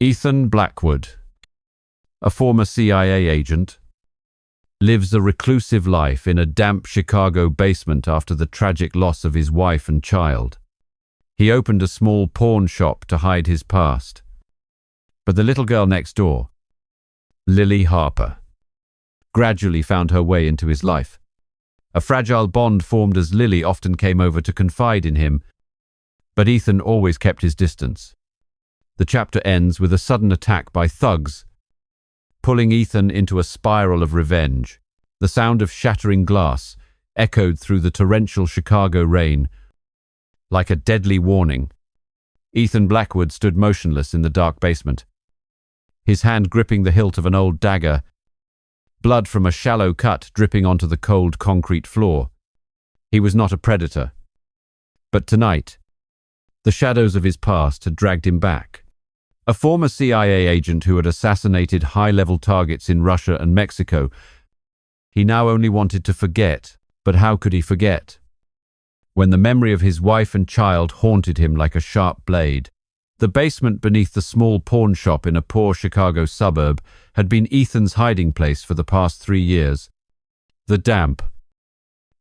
Ethan Blackwood, a former CIA agent, lives a reclusive life in a damp Chicago basement after the tragic loss of his wife and child. He opened a small pawn shop to hide his past. But the little girl next door, Lily Harper, gradually found her way into his life. A fragile bond formed as Lily often came over to confide in him, but Ethan always kept his distance. The chapter ends with a sudden attack by thugs, pulling Ethan into a spiral of revenge. The sound of shattering glass echoed through the torrential Chicago rain. Like a deadly warning, Ethan Blackwood stood motionless in the dark basement, his hand gripping the hilt of an old dagger, blood from a shallow cut dripping onto the cold concrete floor. He was not a predator, but tonight, the shadows of his past had dragged him back. A former CIA agent who had assassinated high-level targets in Russia and Mexico, he now only wanted to forget, but how could he forget? When the memory of his wife and child haunted him like a sharp blade. The basement beneath the small pawn shop in a poor Chicago suburb had been Ethan's hiding place for the past 3 years. The damp,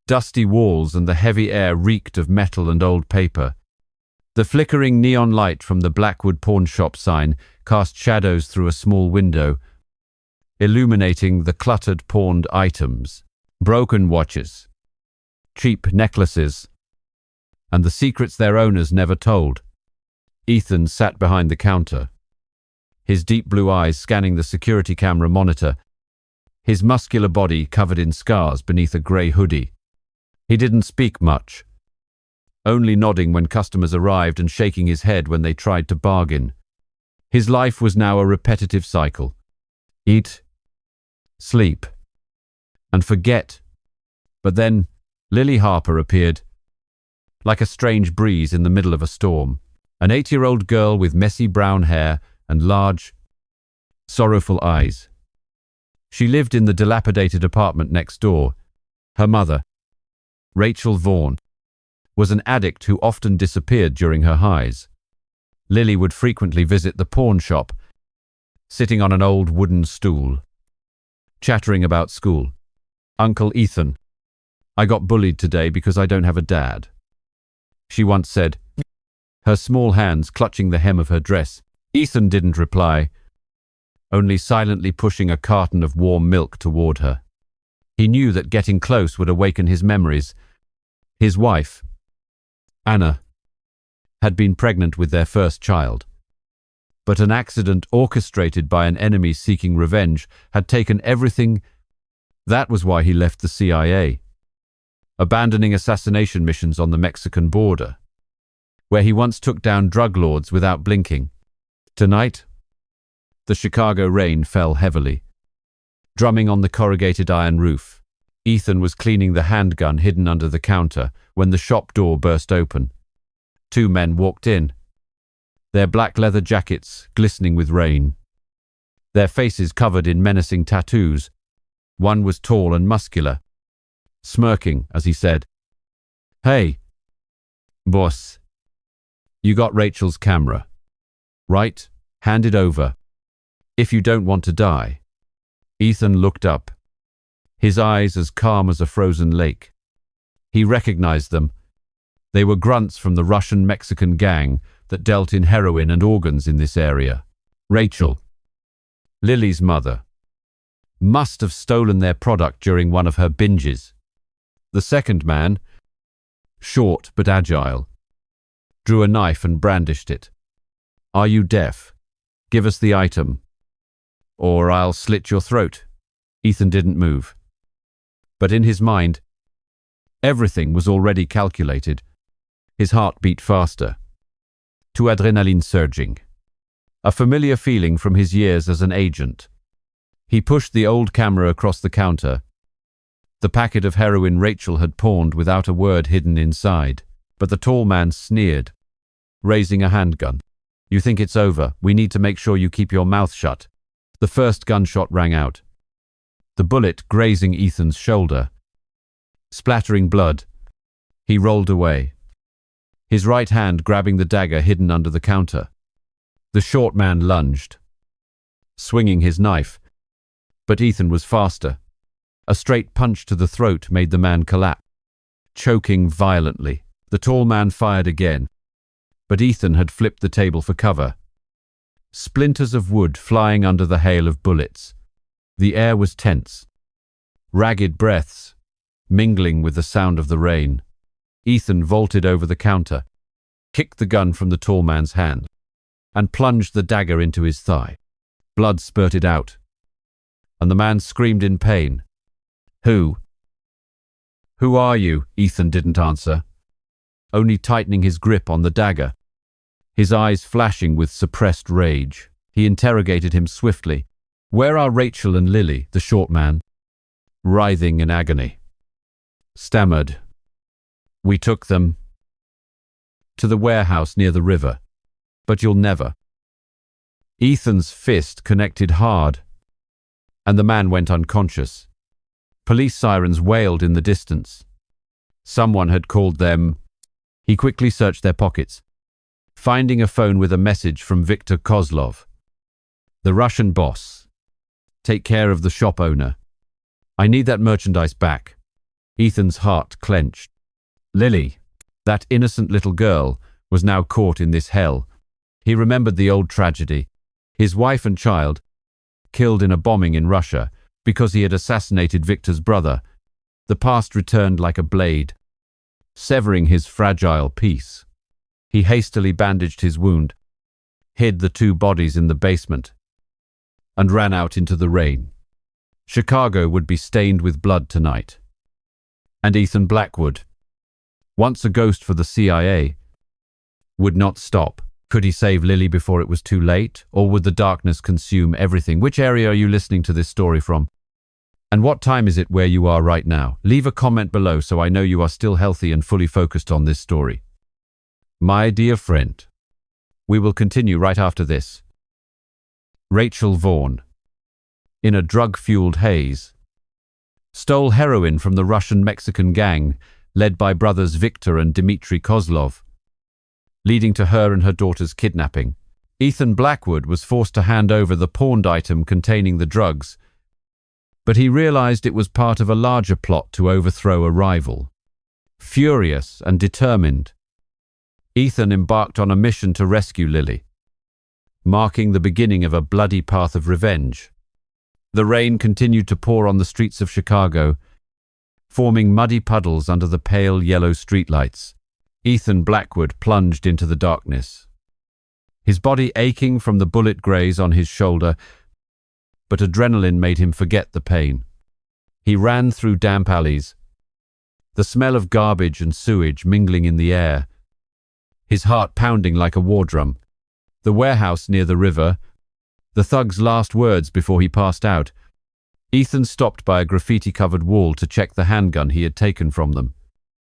dusty walls and the heavy air reeked of metal and old paper. The flickering neon light from the Blackwood pawn shop sign cast shadows through a small window, illuminating the cluttered pawned items, broken watches, cheap necklaces, and the secrets their owners never told. Ethan sat behind the counter, his deep blue eyes scanning the security camera monitor, his muscular body covered in scars beneath a grey hoodie. He didn't speak much, only nodding when customers arrived and shaking his head when they tried to bargain. His life was now a repetitive cycle. Eat, sleep, and forget. But then Lily Harper appeared, like a strange breeze in the middle of a storm. An 8-year-old girl with messy brown hair and large, sorrowful eyes. She lived in the dilapidated apartment next door. Her mother, Rachel Vaughn, was an addict who often disappeared during her highs. Lily would frequently visit the pawn shop, sitting on an old wooden stool, chattering about school. "Uncle Ethan, I got bullied today because I don't have a dad," she once said, her small hands clutching the hem of her dress. Ethan didn't reply, only silently pushing a carton of warm milk toward her. He knew that getting close would awaken his memories. His wife, Anna, had been pregnant with their first child. But an accident orchestrated by an enemy seeking revenge had taken everything. That was why he left the CIA, abandoning assassination missions on the Mexican border, where he once took down drug lords without blinking. Tonight, the Chicago rain fell heavily, drumming on the corrugated iron roof. Ethan was cleaning the handgun hidden under the counter when the shop door burst open. 2 men walked in, their black leather jackets glistening with rain, their faces covered in menacing tattoos. One was tall and muscular, smirking as he said, "Hey, boss, you got Rachel's camera, right? Hand it over, if you don't want to die." Ethan looked up, his eyes as calm as a frozen lake. He recognized them. They were grunts from the Russian-Mexican gang that dealt in heroin and organs in this area. Rachel, Lily's mother, must have stolen their product during one of her binges. The second man, short but agile, drew a knife and brandished it. "Are you deaf? Give us the item, or I'll slit your throat." Ethan didn't move. But in his mind, everything was already calculated. His heart beat faster, to adrenaline surging, a familiar feeling from his years as an agent. He pushed the old camera across the counter, the packet of heroin Rachel had pawned without a word hidden inside. But the tall man sneered, raising a handgun. "You think it's over? We need to make sure you keep your mouth shut." The first gunshot rang out, the bullet grazing Ethan's shoulder. Splattering blood, he rolled away, his right hand grabbing the dagger hidden under the counter. The short man lunged, swinging his knife, but Ethan was faster. A straight punch to the throat made the man collapse, choking violently. The tall man fired again, but Ethan had flipped the table for cover. Splinters of wood flying under the hail of bullets. The air was tense. Ragged breaths, mingling with the sound of the rain. Ethan vaulted over the counter, kicked the gun from the tall man's hand, and plunged the dagger into his thigh. Blood spurted out, and the man screamed in pain. Who are you? Ethan didn't answer, only tightening his grip on the dagger. His eyes flashing with suppressed rage. He interrogated him swiftly. Where are Rachel and Lily? The short man, writhing in agony, stammered. We took them to the warehouse near the river, but you'll never. Ethan's fist connected hard, and the man went unconscious. Police sirens wailed in the distance. Someone had called them. He quickly searched their pockets, finding a phone with a message from Viktor Kozlov. The Russian boss. Take care of the shop owner. I need that merchandise back. Ethan's heart clenched. Lily, that innocent little girl, was now caught in this hell. He remembered the old tragedy. His wife and child, killed in a bombing in Russia because he had assassinated Viktor's brother. The past returned like a blade, severing his fragile peace. He hastily bandaged his wound, hid the two bodies in the basement, and ran out into the rain. Chicago would be stained with blood tonight. And Ethan Blackwood, once a ghost for the CIA, would not stop. Could he save Lily before it was too late, or would the darkness consume everything? Which area are you listening to this story from? And what time is it where you are right now? Leave a comment below so I know you are still healthy and fully focused on this story. My dear friend, we will continue right after this. Rachel Vaughn, in a drug-fueled haze, stole heroin from the Russian-Mexican gang led by brothers Viktor and Dmitry Kozlov, leading to her and her daughter's kidnapping. Ethan Blackwood was forced to hand over the pawned item containing the drugs, but he realized it was part of a larger plot to overthrow a rival. Furious and determined, Ethan embarked on a mission to rescue Lily, marking the beginning of a bloody path of revenge. The rain continued to pour on the streets of Chicago, forming muddy puddles under the pale yellow streetlights. Ethan Blackwood plunged into the darkness, his body aching from the bullet graze on his shoulder, but adrenaline made him forget the pain. He ran through damp alleys, the smell of garbage and sewage mingling in the air, his heart pounding like a war drum. The warehouse near the river, the thug's last words before he passed out. Ethan stopped by a graffiti-covered wall to check the handgun he had taken from them.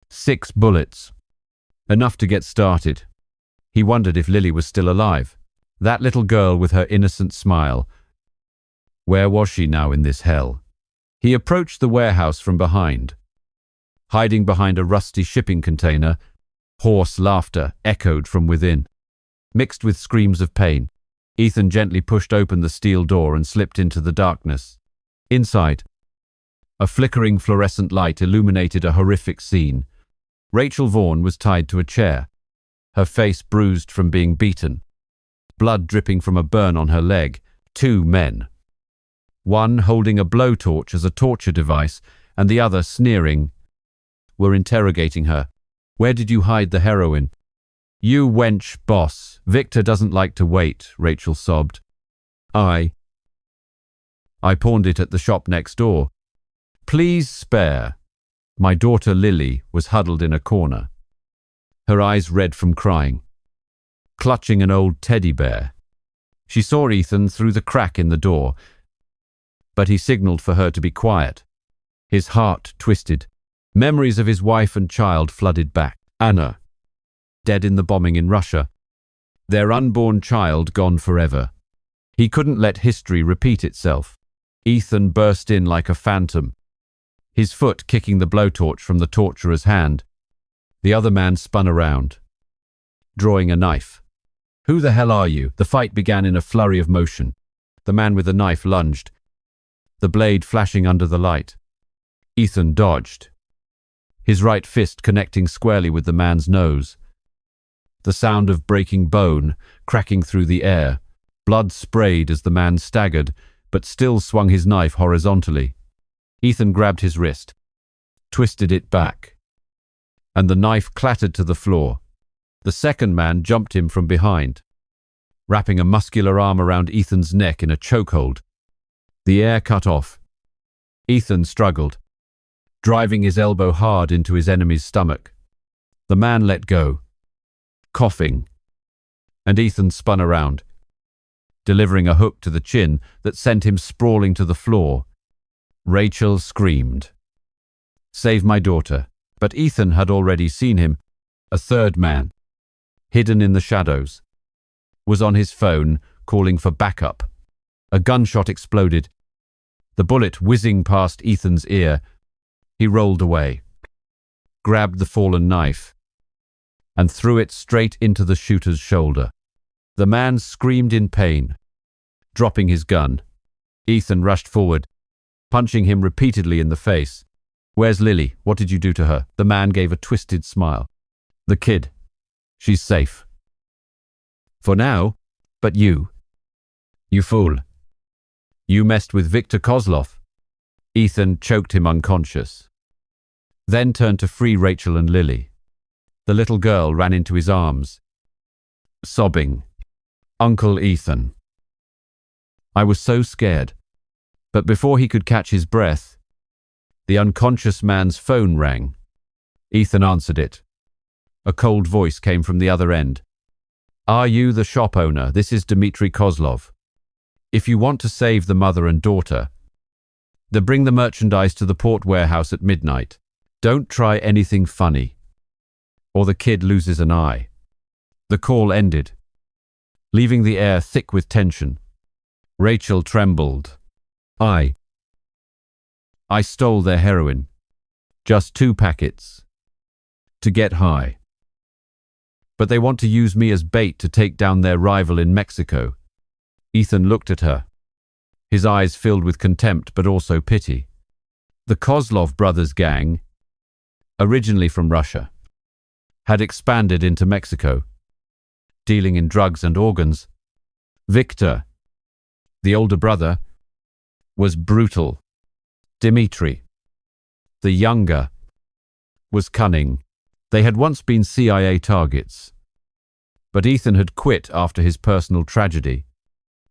6 bullets. Enough to get started. He wondered if Lily was still alive. That little girl with her innocent smile. Where was she now in this hell? He approached the warehouse from behind. Hiding behind a rusty shipping container, hoarse laughter echoed from within, mixed with screams of pain. Ethan gently pushed open the steel door and slipped into the darkness. Inside, a flickering fluorescent light illuminated a horrific scene. Rachel Vaughn was tied to a chair, her face bruised from being beaten, blood dripping from a burn on her leg. 2 men, one holding a blowtorch as a torture device and the other sneering, were interrogating her. Where did you hide the heroin? You wench, boss. Viktor doesn't like to wait, Rachel sobbed. I pawned it at the shop next door. Please spare. My daughter Lily was huddled in a corner, her eyes red from crying, clutching an old teddy bear. She saw Ethan through the crack in the door, but he signaled for her to be quiet. His heart twisted. Memories of his wife and child flooded back. Anna, dead in the bombing in Russia. Their unborn child gone forever. He couldn't let history repeat itself. Ethan burst in like a phantom, his foot kicking the blowtorch from the torturer's hand. The other man spun around, drawing a knife. Who the hell are you? The fight began in a flurry of motion. The man with the knife lunged, the blade flashing under the light. Ethan dodged, his right fist connecting squarely with the man's nose. The sound of breaking bone cracking through the air. Blood sprayed as the man staggered, but still swung his knife horizontally. Ethan grabbed his wrist, twisted it back, and the knife clattered to the floor. The second man jumped him from behind, wrapping a muscular arm around Ethan's neck in a chokehold. The air cut off. Ethan struggled, driving his elbow hard into his enemy's stomach. The man let go, coughing, and Ethan spun around, delivering a hook to the chin that sent him sprawling to the floor. Rachel screamed, "Save my daughter!" But Ethan had already seen him. A third man, hidden in the shadows, was on his phone calling for backup. A gunshot exploded, the bullet whizzing past Ethan's ear. He rolled away, grabbed the fallen knife, and threw it straight into the shooter's shoulder. The man screamed in pain, dropping his gun. Ethan rushed forward, punching him repeatedly in the face. "Where's Lily? What did you do to her?" The man gave a twisted smile. "The kid. She's safe. For now. But you fool. You messed with Victor Kozlov." Ethan choked him unconscious, then turned to free Rachel and Lily. The little girl ran into his arms, sobbing, "Uncle Ethan." I was so scared. But before he could catch his breath, the unconscious man's phone rang. Ethan answered it. A cold voice came from the other end. "Are you the shop owner? This is Dmitry Kozlov. If you want to save the mother and daughter, then bring the merchandise to the port warehouse at midnight. Don't try anything funny, or the kid loses an eye." The call ended, leaving the air thick with tension. Rachel trembled. I stole their heroin. Just 2 packets. To get high. But they want to use me as bait to take down their rival in Mexico. Ethan looked at her, his eyes filled with contempt but also pity. The Kozlov brothers gang, originally from Russia, had expanded into Mexico, dealing in drugs and organs. Victor, the older brother, was brutal. Dmitry, the younger, was cunning. They had once been CIA targets, but Ethan had quit after his personal tragedy.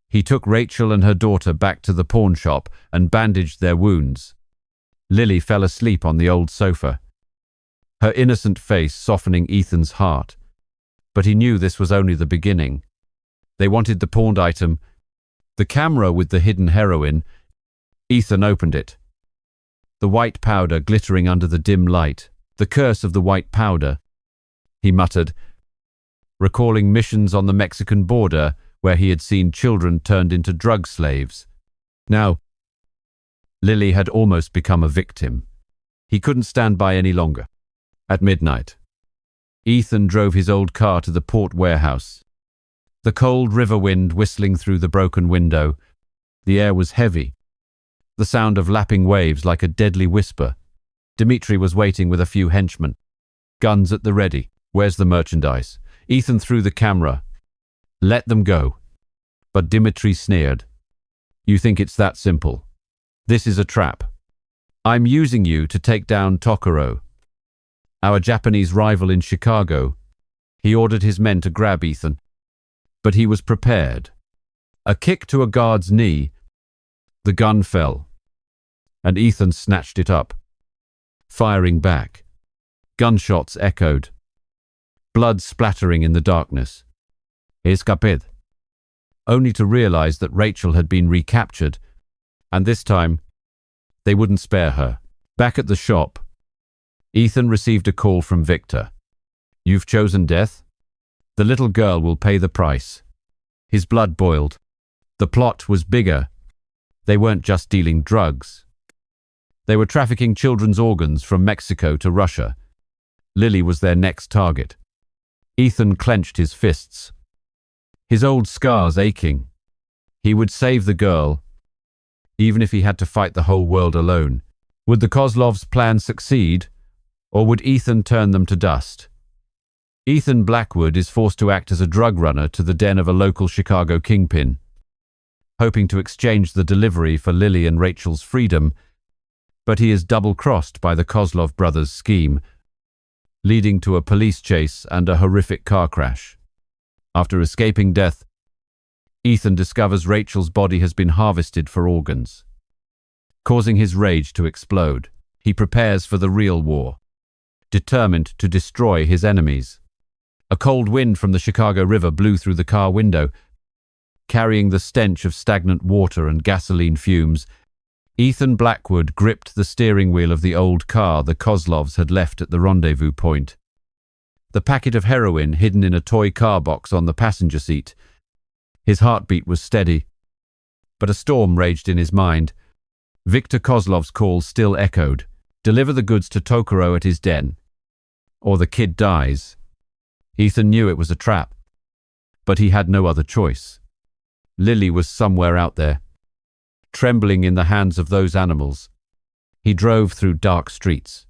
He took Rachel and her daughter back to the pawn shop and bandaged their wounds. Lily fell asleep on the old sofa, her innocent face softening Ethan's heart. But he knew this was only the beginning. They wanted the pawned item, the camera with the hidden heroin. Ethan opened it, the white powder glittering under the dim light. "The curse of the white powder," he muttered, recalling missions on the Mexican border where he had seen children turned into drug slaves. Now, Lily had almost become a victim. He couldn't stand by any longer. At midnight, Ethan drove his old car to the port warehouse. The cold river wind whistling through the broken window. The air was heavy, the sound of lapping waves like a deadly whisper. Dmitry was waiting with a few henchmen, guns at the ready. "Where's the merchandise?" Ethan threw the camera. "Let them go." But Dmitry sneered. "You think it's that simple? This is a trap. I'm using you to take down Tokaro, our Japanese rival in Chicago." He ordered his men to grab Ethan, but he was prepared. A kick to a guard's knee. The gun fell, and Ethan snatched it up, firing back. Gunshots echoed, blood splattering in the darkness. Escaped. Only to realize that Rachel had been recaptured, and this time, they wouldn't spare her. Back at the shop, Ethan received a call from Victor. "You've chosen death? The little girl will pay the price." His blood boiled. The plot was bigger. They weren't just dealing drugs. They were trafficking children's organs from Mexico to Russia. Lily was their next target. Ethan clenched his fists, his old scars aching. He would save the girl, even if he had to fight the whole world alone. Would the Kozlov's plan succeed, or would Ethan turn them to dust? Ethan Blackwood is forced to act as a drug runner to the den of a local Chicago kingpin, hoping to exchange the delivery for Lily and Rachel's freedom, but he is double-crossed by the Kozlov brothers' scheme, leading to a police chase and a horrific car crash. After escaping death, Ethan discovers Rachel's body has been harvested for organs. Causing his rage to explode, he prepares for the real war, determined to destroy his enemies. A cold wind from the Chicago River blew through the car window, carrying the stench of stagnant water and gasoline fumes. Ethan Blackwood gripped the steering wheel of the old car the Kozlovs had left at the rendezvous point. The packet of heroin hidden in a toy car box on the passenger seat. His heartbeat was steady, but a storm raged in his mind. Victor Kozlov's call still echoed. Deliver the goods to Tokuro at his den, or the kid dies. Ethan knew it was a trap, but he had no other choice. Lily was somewhere out there, trembling in the hands of those animals. He drove through dark streets,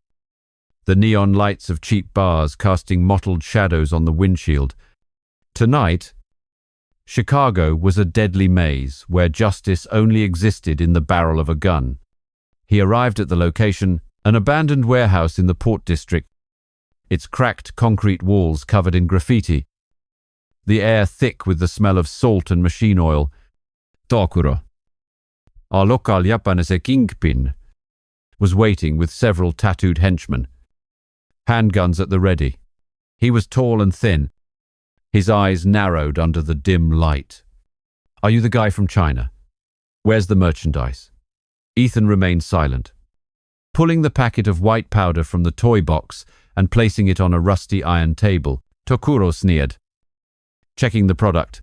the neon lights of cheap bars casting mottled shadows on the windshield. Tonight, Chicago was a deadly maze where justice only existed in the barrel of a gun. He arrived at the location, an abandoned warehouse in the Port District, its cracked concrete walls covered in graffiti, the air thick with the smell of salt and machine oil. Tokuro, our local Japanese kingpin, was waiting with several tattooed henchmen, handguns at the ready. He was tall and thin, his eyes narrowed under the dim light. Are you the guy from China? Where's the merchandise? Ethan remained silent, pulling the packet of white powder from the toy box and placing it on a rusty iron table. Tokuro sneered, checking the product.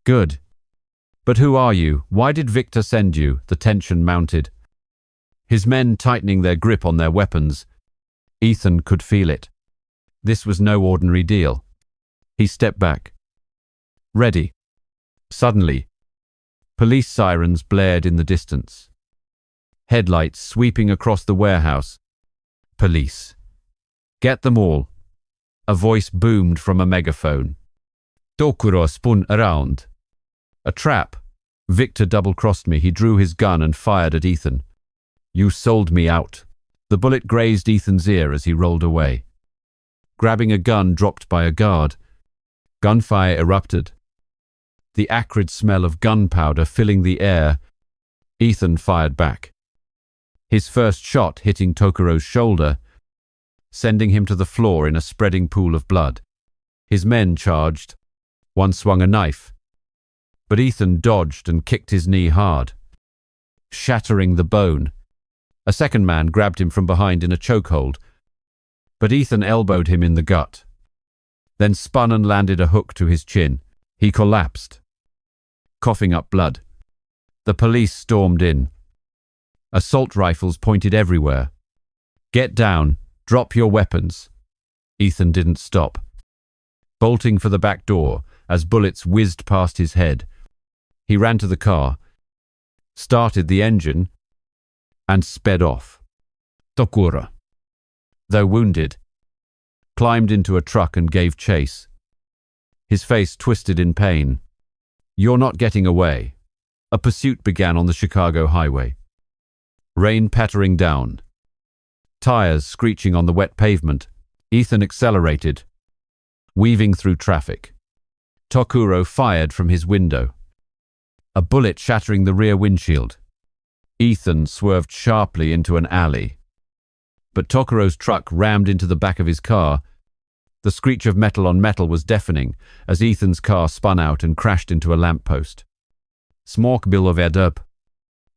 Good. But who are you? Why did Victor send you? The tension mounted, his men tightening their grip on their weapons. Ethan could feel it. This was no ordinary deal. He stepped back. Ready. Suddenly, police sirens blared in the distance, headlights sweeping across the warehouse. Police. Get them all. A voice boomed from a megaphone. Tokuro spun around. A trap. Victor double-crossed me. He drew his gun and fired at Ethan. You sold me out. The bullet grazed Ethan's ear as he rolled away, grabbing a gun dropped by a guard. Gunfire erupted, the acrid smell of gunpowder filling the air. Ethan fired back, his first shot hitting Tokuro's shoulder, sending him to the floor in a spreading pool of blood. His men charged. One swung a knife, but Ethan dodged and kicked his knee hard, shattering the bone. A second man grabbed him from behind in a chokehold, but Ethan elbowed him in the gut, then spun and landed a hook to his chin. He collapsed, coughing up blood. The police stormed in. Assault rifles pointed everywhere. Get down, drop your weapons. Ethan didn't stop, bolting for the back door as bullets whizzed past his head. He ran to the car, started the engine, and sped off. Tokuro, though wounded, climbed into a truck and gave chase, his face twisted in pain. You're not getting away. A pursuit began on the Chicago highway. Rain pattering down, tires screeching on the wet pavement. Ethan accelerated, weaving through traffic. Tokuro fired from his window, a bullet shattering the rear windshield. Ethan swerved sharply into an alley, but Tokuro's truck rammed into the back of his car. The screech of metal on metal was deafening as Ethan's car spun out and crashed into a lamppost. Smoke billowed up.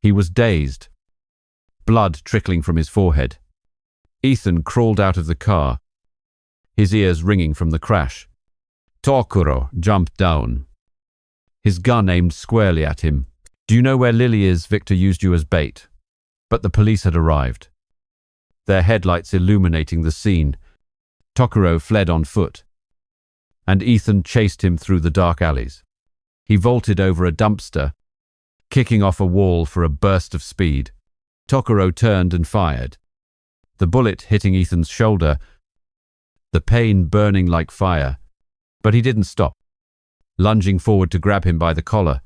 He was dazed, blood trickling from his forehead. Ethan crawled out of the car, his ears ringing from the crash. Tokuro jumped down, his gun aimed squarely at him. Do you know where Lily is? Victor used you as bait. But the police had arrived, their headlights illuminating the scene. Tokuro fled on foot, and Ethan chased him through the dark alleys. He vaulted over a dumpster, kicking off a wall for a burst of speed. Tokuro turned and fired. The bullet hitting Ethan's shoulder, the pain burning like fire. But he didn't stop, lunging forward to grab him by the collar,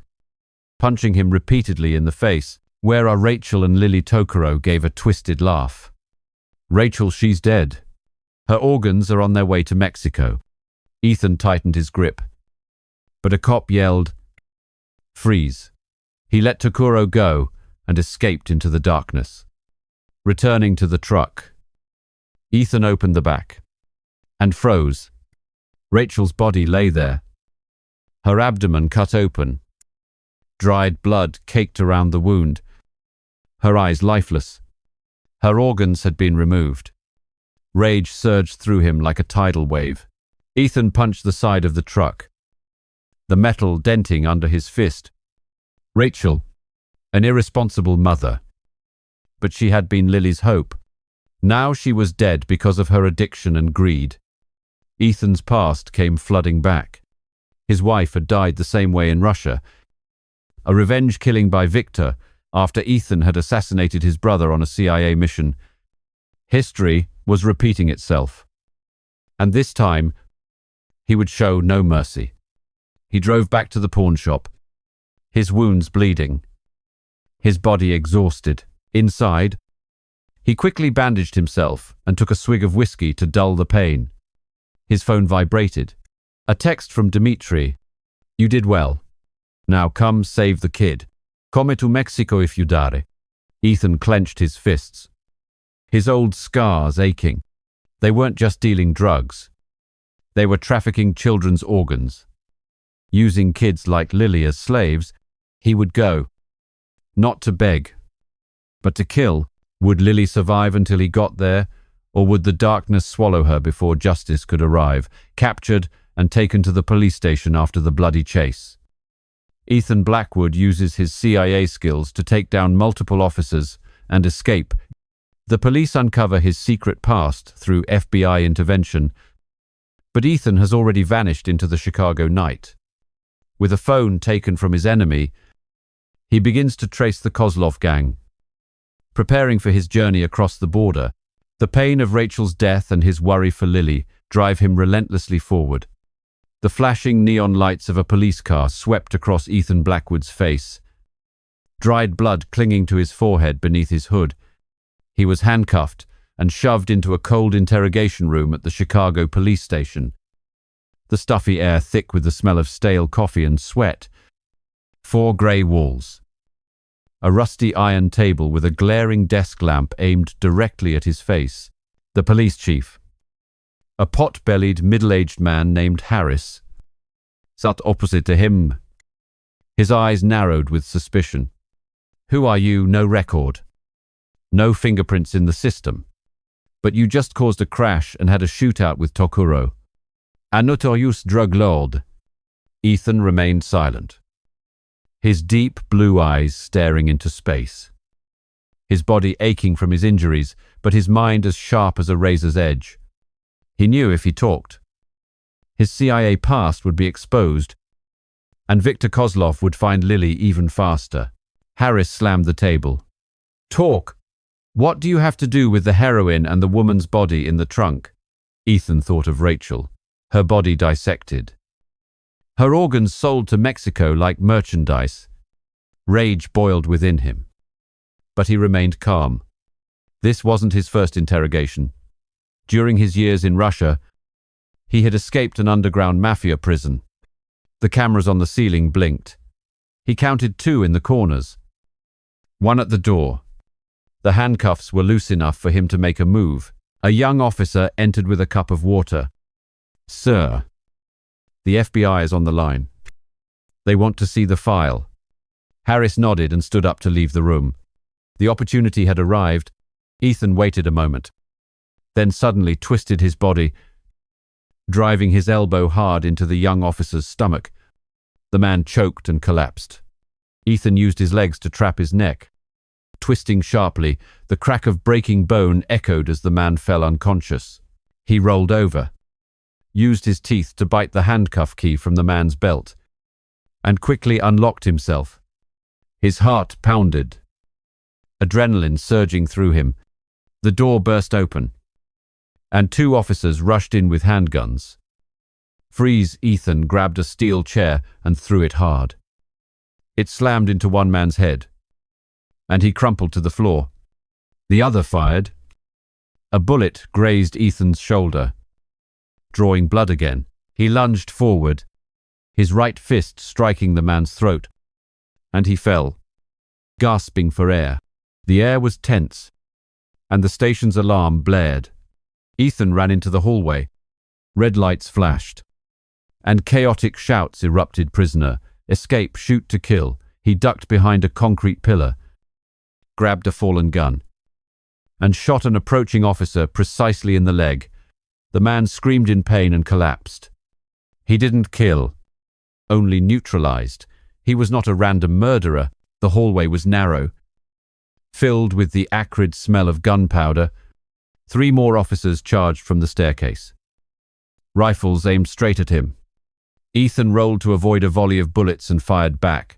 punching him repeatedly in the face. Where are Rachel and Lily? Tokuro gave a twisted laugh. Rachel, she's dead. Her organs are on their way to Mexico. Ethan tightened his grip. But a cop yelled, "Freeze." He let Tokuro go and escaped into the darkness. Returning to the truck, Ethan opened the back and froze. Rachel's body lay there, her abdomen cut open. Dried blood caked around the wound, her eyes lifeless. Her organs had been removed. Rage surged through him like a tidal wave. Ethan punched the side of the truck, the metal denting under his fist. Rachel, an irresponsible mother. But she had been Lily's hope. Now she was dead because of her addiction and greed. Ethan's past came flooding back. His wife had died the same way in Russia. A revenge killing by Victor after Ethan had assassinated his brother on a CIA mission. History was repeating itself. And this time, he would show no mercy. He drove back to the pawn shop, his wounds bleeding, his body exhausted. Inside, he quickly bandaged himself and took a swig of whiskey to dull the pain. His phone vibrated. A text from Dmitri. "You did well. Now come save the kid. Come to Mexico if you dare." Ethan clenched his fists, his old scars aching. They weren't just dealing drugs. They were trafficking children's organs. Using kids like Lily as slaves, he would go. Not to beg, but to kill. Would Lily survive until he got there, or would the darkness swallow her before justice could arrive, captured and taken to the police station after the bloody chase? Ethan Blackwood uses his CIA skills to take down multiple officers and escape. The police uncover his secret past through FBI intervention, but Ethan has already vanished into the Chicago night. With a phone taken from his enemy, he begins to trace the Kozlov gang. Preparing for his journey across the border, the pain of Rachel's death and his worry for Lily drive him relentlessly forward. The flashing neon lights of a police car swept across Ethan Blackwood's face, dried blood clinging to his forehead beneath his hood. He was handcuffed and shoved into a cold interrogation room at the Chicago police station. The stuffy air thick with the smell of stale coffee and sweat. 4 grey walls. A rusty iron table with a glaring desk lamp aimed directly at his face. The police chief, a pot-bellied, middle-aged man named Harris, sat opposite to him. His eyes narrowed with suspicion. "Who are you? No record. No fingerprints in the system. But you just caused a crash and had a shootout with Tokuro. A notorious drug lord." Ethan remained silent, his deep blue eyes staring into space. His body aching from his injuries, but his mind as sharp as a razor's edge. He knew if he talked, his CIA past would be exposed, and Victor Kozlov would find Lily even faster. Harris slammed the table. "Talk. What do you have to do with the heroin and the woman's body in the trunk?" Ethan thought of Rachel, her body dissected, her organs sold to Mexico like merchandise. Rage boiled within him. But he remained calm. This wasn't his first interrogation. During his years in Russia, he had escaped an underground mafia prison. The cameras on the ceiling blinked. He counted 2 in the corners. 1 at the door. The handcuffs were loose enough for him to make a move. A young officer entered with a cup of water. "Sir, the FBI is on the line. They want to see the file." Harris nodded and stood up to leave the room. The opportunity had arrived. Ethan waited a moment, then suddenly twisted his body, driving his elbow hard into the young officer's stomach. The man choked and collapsed. Ethan used his legs to trap his neck. Twisting sharply, the crack of breaking bone echoed as the man fell unconscious. He rolled over, used his teeth to bite the handcuff key from the man's belt, and quickly unlocked himself. His heart pounded, adrenaline surging through him. The door burst open, and two officers rushed in with handguns. Freeze! Ethan grabbed a steel chair and threw it hard. It slammed into one man's head, and he crumpled to the floor. The other fired. A bullet grazed Ethan's shoulder. Drawing blood again, he lunged forward, his right fist striking the man's throat, and he fell, gasping for air. The air was tense, and the station's alarm blared. Ethan ran into the hallway. Red lights flashed, and chaotic shouts erupted. Prisoner, escape, shoot to kill. He ducked behind a concrete pillar, grabbed a fallen gun, and shot an approaching officer precisely in the leg. The man screamed in pain and collapsed. He didn't kill, only neutralized. He was not a random murderer. The hallway was narrow, filled with the acrid smell of gunpowder. 3 more officers charged from the staircase, rifles aimed straight at him. Ethan rolled to avoid a volley of bullets and fired back.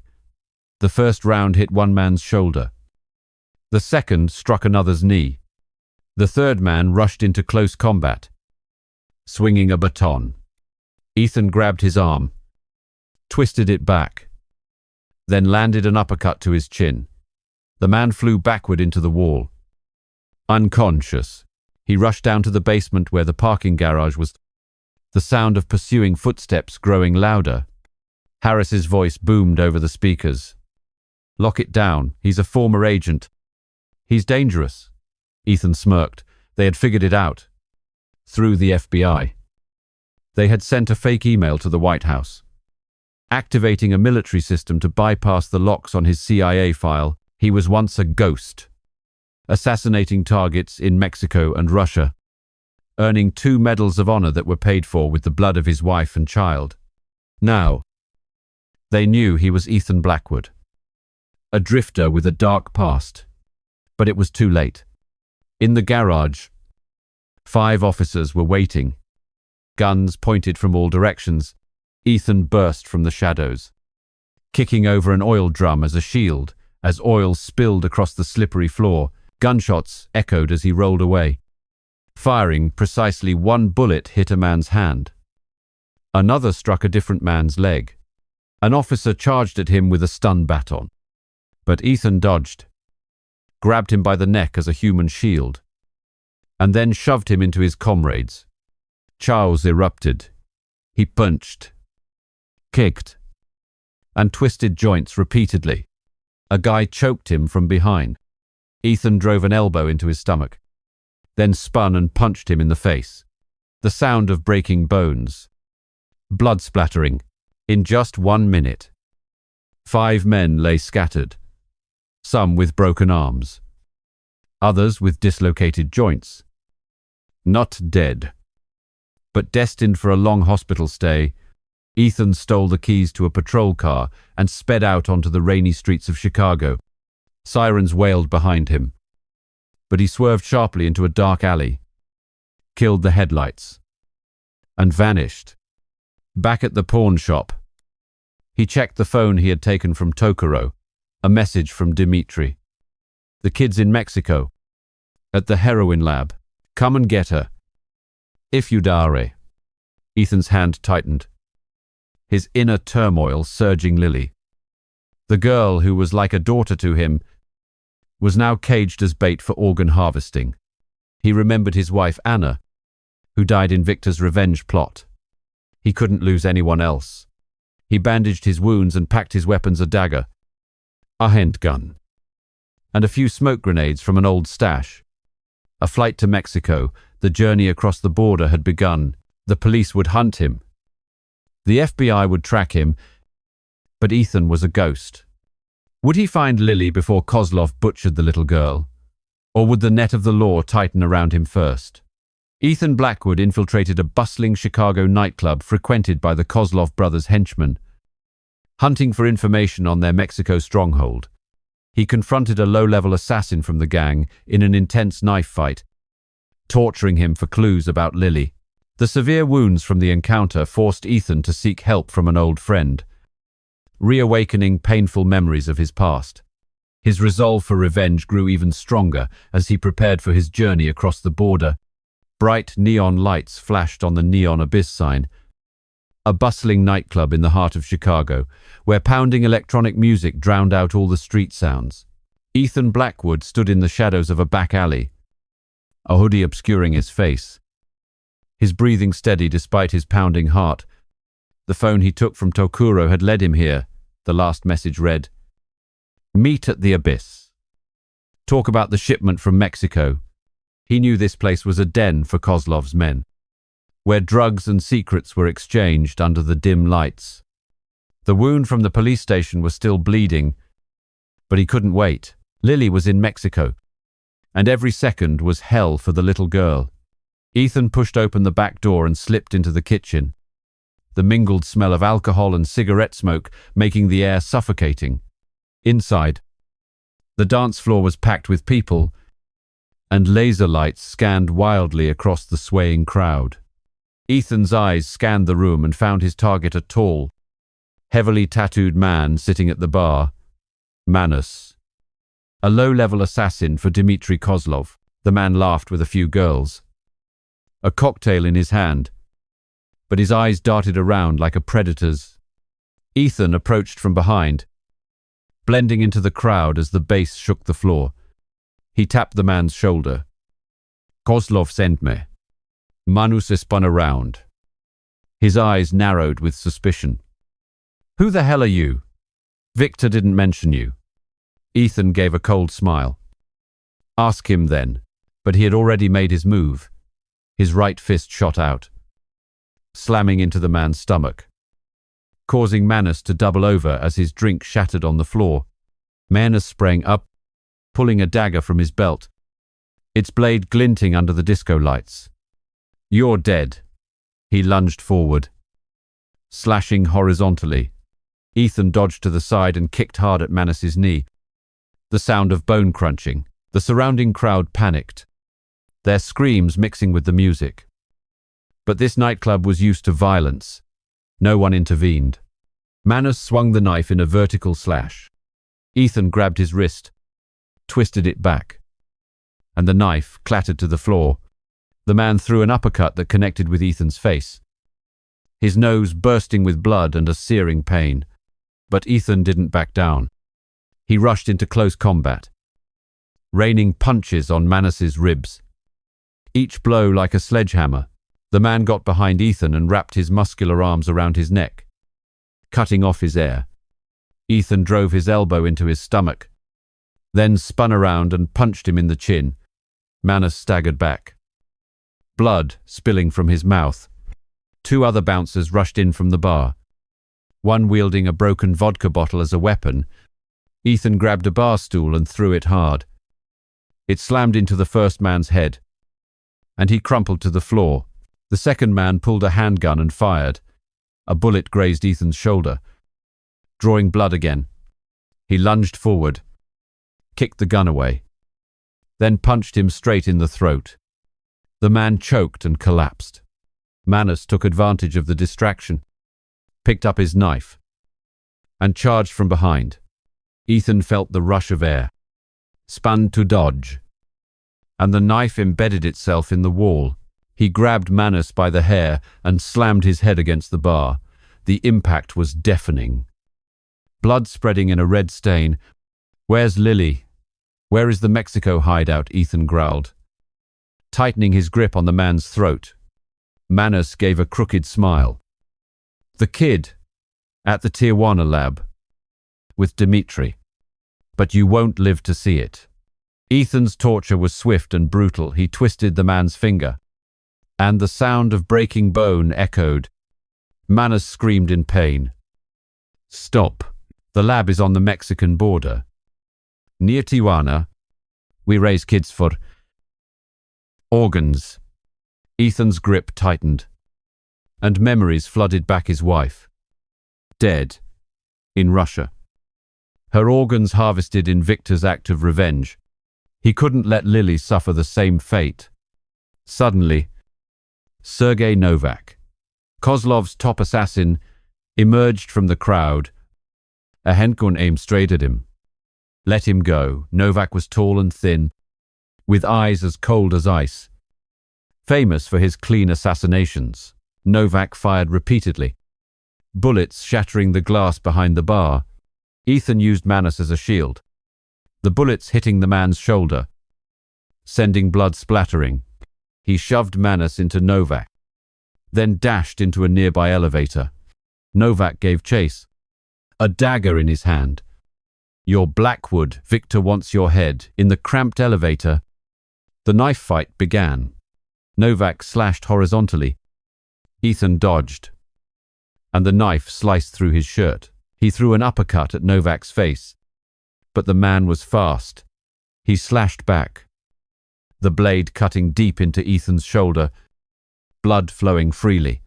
The first round hit one man's shoulder. The second struck another's knee. The third man rushed into close combat, swinging a baton. Ethan grabbed his arm, twisted it back, then landed an uppercut to his chin. The man flew backward into the wall. Unconscious, he rushed down to the basement where the parking garage was, the sound of pursuing footsteps growing louder. Harris's voice boomed over the speakers. Lock it down. He's a former agent. He's dangerous. Ethan smirked. They had figured it out. Through the FBI. They had sent a fake email to the White House, activating a military system to bypass the locks on his CIA file. He was once a ghost, assassinating targets in Mexico and Russia, earning 2 medals of honor that were paid for with the blood of his wife and child. Now, they knew he was Ethan Blackwood, a drifter with a dark past. But it was too late. In the garage, 5 officers were waiting, guns pointed from all directions. Ethan burst from the shadows, kicking over an oil drum as a shield. As oil spilled across the slippery floor, gunshots echoed as he rolled away. Firing, precisely 1 bullet hit a man's hand. Another struck a different man's leg. An officer charged at him with a stun baton. But Ethan dodged, grabbed him by the neck as a human shield, and then shoved him into his comrades. Chaos erupted. He punched, kicked, and twisted joints repeatedly. A guy choked him from behind. Ethan drove an elbow into his stomach, then spun and punched him in the face. The sound of breaking bones, blood splattering. In just 1 minute, 5 men lay scattered, some with broken arms, others with dislocated joints. Not dead, but destined for a long hospital stay. Ethan stole the keys to a patrol car and sped out onto the rainy streets of Chicago. Sirens wailed behind him, but he swerved sharply into a dark alley, killed the headlights, and vanished. Back at the pawn shop, he checked the phone he had taken from Tokoro, a message from Dimitri. The kid's in Mexico, at the heroin lab. Come and get her. If you dare. Ethan's hand tightened, his inner turmoil surging. Lily, the girl who was like a daughter to him, was now caged as bait for organ harvesting. He remembered his wife Anna, who died in Victor's revenge plot. He couldn't lose anyone else. He bandaged his wounds and packed his weapons: a dagger, a handgun, and a few smoke grenades from an old stash. A flight to Mexico. The journey across the border had begun. The police would hunt him. The FBI would track him, but Ethan was a ghost. Would he find Lily before Kozlov butchered the little girl? Or would the net of the law tighten around him first? Ethan Blackwood infiltrated a bustling Chicago nightclub frequented by the Kozlov brothers' henchmen. Hunting for information on their Mexico stronghold, he confronted a low-level assassin from the gang in an intense knife fight, torturing him for clues about Lily. The severe wounds from the encounter forced Ethan to seek help from an old friend. reawakening painful memories of his past. His resolve for revenge grew even stronger as he prepared for his journey across the border. Bright neon lights flashed on the Neon Abyss sign, a bustling nightclub in the heart of Chicago, where pounding electronic music drowned out all the street sounds. Ethan Blackwood stood in the shadows of a back alley, a hoodie obscuring his face. His breathing steady despite his pounding heart. The phone he took from Tokuro had led him here. The last message read, "Meet at the Abyss. Talk about the shipment from Mexico." He knew this place was a den for Kozlov's men, where drugs and secrets were exchanged under the dim lights. The wound from the police station was still bleeding, but he couldn't wait. Lily was in Mexico, and every second was hell for the little girl. Ethan pushed open the back door and slipped into the kitchen, the mingled smell of alcohol and cigarette smoke making the air suffocating. Inside, the dance floor was packed with people, and laser lights scanned wildly across the swaying crowd. Ethan's eyes scanned the room and found his target a tall, heavily tattooed man sitting at the bar, Manus, a low-level assassin for Dmitry Kozlov. The man laughed with a few girls, a cocktail in his hand, but his eyes darted around like a predator's. Ethan approached from behind, blending into the crowd as the bass shook the floor. He tapped the man's shoulder. "Kozlov sent me." Manus spun around. His eyes narrowed with suspicion. "Who the hell are you? Victor didn't mention you." Ethan gave a cold smile. "Ask him then." But he had already made his move. His right fist shot out, slamming into the man's stomach, causing Manus to double over as his drink shattered on the floor. Manus sprang up, pulling a dagger from his belt, its blade glinting under the disco lights. "You're dead." He lunged forward, slashing horizontally. Ethan dodged to the side and kicked hard at Manus's knee. The sound of bone crunching. The surrounding crowd panicked, their screams mixing with the music. But this nightclub was used to violence. No one intervened. Manus swung the knife in a vertical slash. Ethan grabbed his wrist, twisted it back, and the knife clattered to the floor. The man threw an uppercut that connected with Ethan's face, his nose bursting with blood and a searing pain. But Ethan didn't back down. He rushed into close combat, raining punches on Manus's ribs, each blow like a sledgehammer. The man got behind Ethan and wrapped his muscular arms around his neck, cutting off his air. Ethan drove his elbow into his stomach, then spun around and punched him in the chin. Manus staggered back, blood spilling from his mouth. Two other bouncers rushed in from the bar, one wielding a broken vodka bottle as a weapon. Ethan grabbed a bar stool and threw it hard. It slammed into the first man's head, and he crumpled to the floor. The second man pulled a handgun and fired. A bullet grazed Ethan's shoulder, drawing blood again. He lunged forward, kicked the gun away, then punched him straight in the throat. The man choked and collapsed. Manus took advantage of the distraction, picked up his knife, and charged from behind. Ethan felt the rush of air, spun to dodge, and the knife embedded itself in the wall. He grabbed Manus by the hair and slammed his head against the bar. The impact was deafening, blood spreading in a red stain. "Where's Lily? Where is the Mexico hideout?" Ethan growled, tightening his grip on the man's throat. Manus gave a crooked smile. "The kid, at the Tijuana lab, with Dmitry. But you won't live to see it." Ethan's torture was swift and brutal. He twisted the man's finger, and the sound of breaking bone echoed. Manus screamed in pain. "Stop. The lab is on the Mexican border, near Tijuana. We raise kids for organs." Ethan's grip tightened, and memories flooded back his wife. Dead, in Russia. Her organs harvested in Victor's act of revenge. He couldn't let Lily suffer the same fate. Suddenly, Sergei Novak, Kozlov's top assassin, emerged from the crowd, A handgun aimed straight at him. Let him go. Novak was tall and thin, with eyes as cold as ice. Famous for his clean assassinations, Novak fired repeatedly, bullets shattering the glass behind the bar. Ethan used Manus as a shield, the bullets hitting the man's shoulder, sending blood splattering. He shoved Manus into Novak, then dashed into a nearby elevator. Novak gave chase, a dagger in his hand. "You're Blackwood. Victor wants your head." In the cramped elevator, the knife fight began. Novak slashed horizontally. Ethan dodged, and the knife sliced through his shirt. He threw an uppercut at Novak's face, but the man was fast. He slashed back, the blade cutting deep into Ethan's shoulder, blood flowing freely.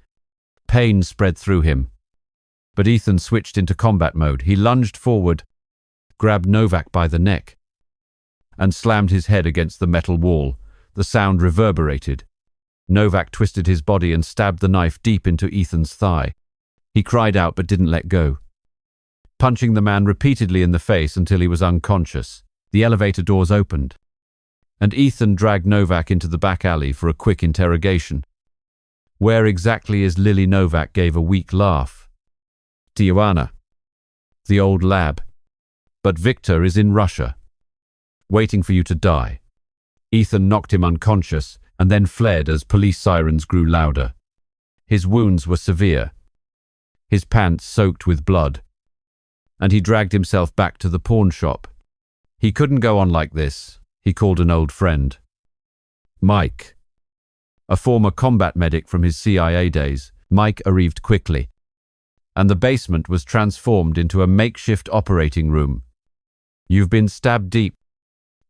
Pain spread through him, but Ethan switched into combat mode. He lunged forward, grabbed Novak by the neck, and slammed his head against the metal wall. The sound reverberated. Novak twisted his body and stabbed the knife deep into Ethan's thigh. He cried out but didn't let go, punching the man repeatedly in the face until he was unconscious. The elevator doors opened, and Ethan dragged Novak into the back alley for a quick interrogation. "Where exactly is Lily?" Novak gave a weak laugh. "Tijuana, the old lab. But Victor is in Russia, waiting for you to die." Ethan knocked him unconscious and then fled as police sirens grew louder. His wounds were severe, his pants soaked with blood, and he dragged himself back to the pawn shop. He couldn't go on like this. He called an old friend, Mike, a former combat medic from his CIA days. Mike arrived quickly, and the basement was transformed into a makeshift operating room. "You've been stabbed deep.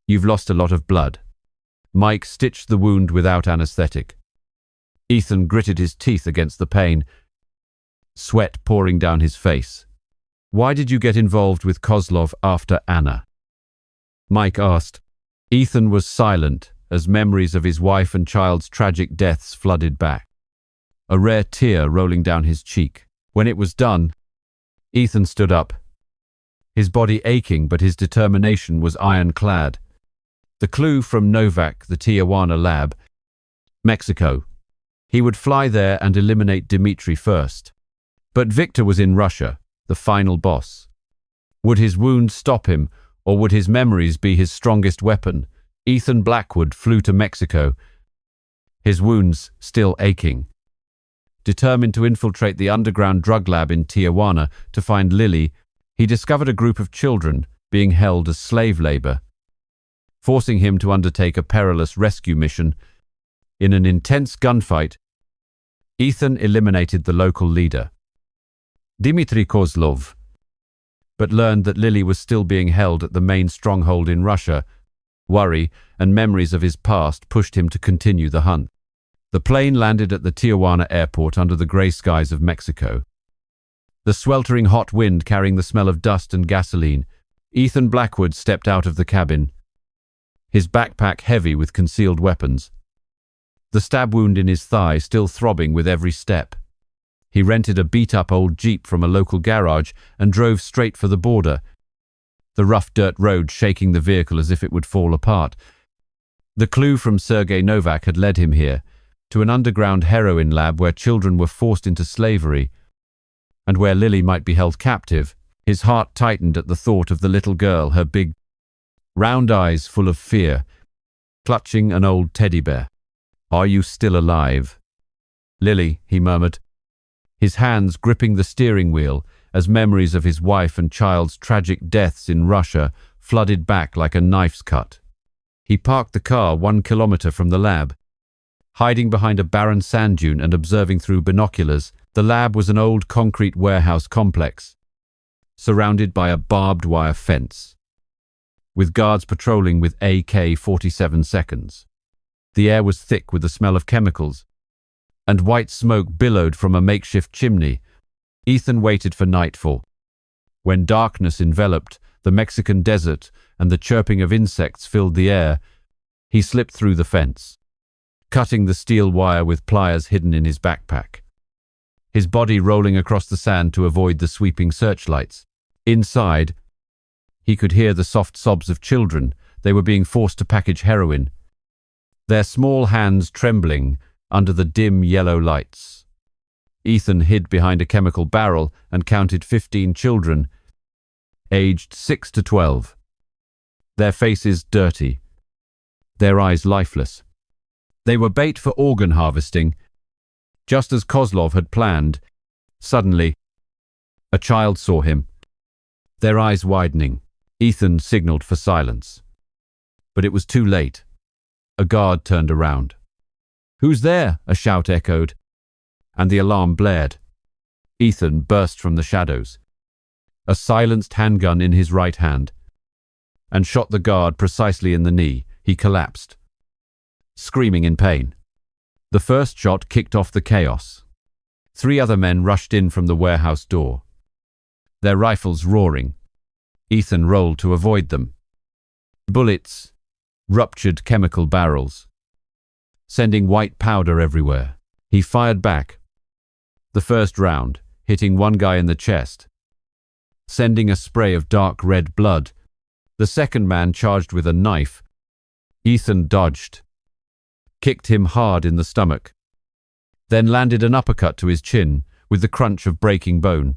You've lost a lot of blood." Mike stitched the wound without anesthetic. Ethan gritted his teeth against the pain, sweat pouring down his face. "Why did you get involved with Kozlov after Anna?" Mike asked. Ethan was silent as memories of his wife and child's tragic deaths flooded back, a rare tear rolling down his cheek. When it was done, Ethan stood up, his body aching, but his determination was ironclad. The clue from Novak, the Tijuana lab, Mexico. He would fly there and eliminate Dmitri first. But Victor was in Russia, the final boss. Would his wounds stop him, or would his memories be his strongest weapon? Ethan Blackwood flew to Mexico, his wounds still aching. Determined to infiltrate the underground drug lab in Tijuana to find Lily, he discovered a group of children being held as slave labor, forcing him to undertake a perilous rescue mission. In an intense gunfight, Ethan eliminated the local leader, Dmitry Kozlov, but learned that Lily was still being held at the main stronghold in Russia. Worry and memories of his past pushed him to continue the hunt. The plane landed at the Tijuana airport under the gray skies of Mexico, the sweltering hot wind carrying the smell of dust and gasoline. Ethan Blackwood stepped out of the cabin, his backpack heavy with concealed weapons, the stab wound in his thigh still throbbing with every step. He rented a beat-up old Jeep from a local garage and drove straight for the border, the rough dirt road shaking the vehicle as if it would fall apart. The clue from Sergei Novak had led him here, to an underground heroin lab where children were forced into slavery, and where Lily might be held captive. His heart tightened at the thought of the little girl, her big, round eyes full of fear, clutching an old teddy bear. "Are you still alive?" "Lily," he murmured, his hands gripping the steering wheel as memories of his wife and child's tragic deaths in Russia flooded back like a knife's cut. He parked the car 1 kilometer from the lab, hiding behind a barren sand dune and observing through binoculars. The lab was an old concrete warehouse complex, surrounded by a barbed wire fence, with guards patrolling with AK-47 seconds. The air was thick with the smell of chemicals, and white smoke billowed from a makeshift chimney. Ethan waited for nightfall. When darkness enveloped the Mexican desert and the chirping of insects filled the air, he slipped through the fence, cutting the steel wire with pliers hidden in his backpack, his body rolling across the sand to avoid the sweeping searchlights. Inside, he could hear the soft sobs of children. They were being forced to package heroin, their small hands trembling under the dim yellow lights. Ethan hid behind a chemical barrel and counted 15 children, aged 6 to 12. Their faces dirty, their eyes lifeless. They were bait for organ harvesting, just as Kozlov had planned. Suddenly, a child saw him. Their eyes widening, Ethan signaled for silence. But it was too late. A guard turned around. "Who's there?" a shout echoed, and the alarm blared. Ethan burst from the shadows, a silenced handgun in his right hand, and shot the guard precisely in the knee. He collapsed, screaming in pain. The first shot kicked off the chaos. 3 other men rushed in from the warehouse door, their rifles roaring. Ethan rolled to avoid them. Bullets ruptured chemical barrels, sending white powder everywhere. He fired back, the first round hitting one guy in the chest, sending a spray of dark red blood. The second man charged with a knife. Ethan dodged, kicked him hard in the stomach, then landed an uppercut to his chin with the crunch of breaking bone.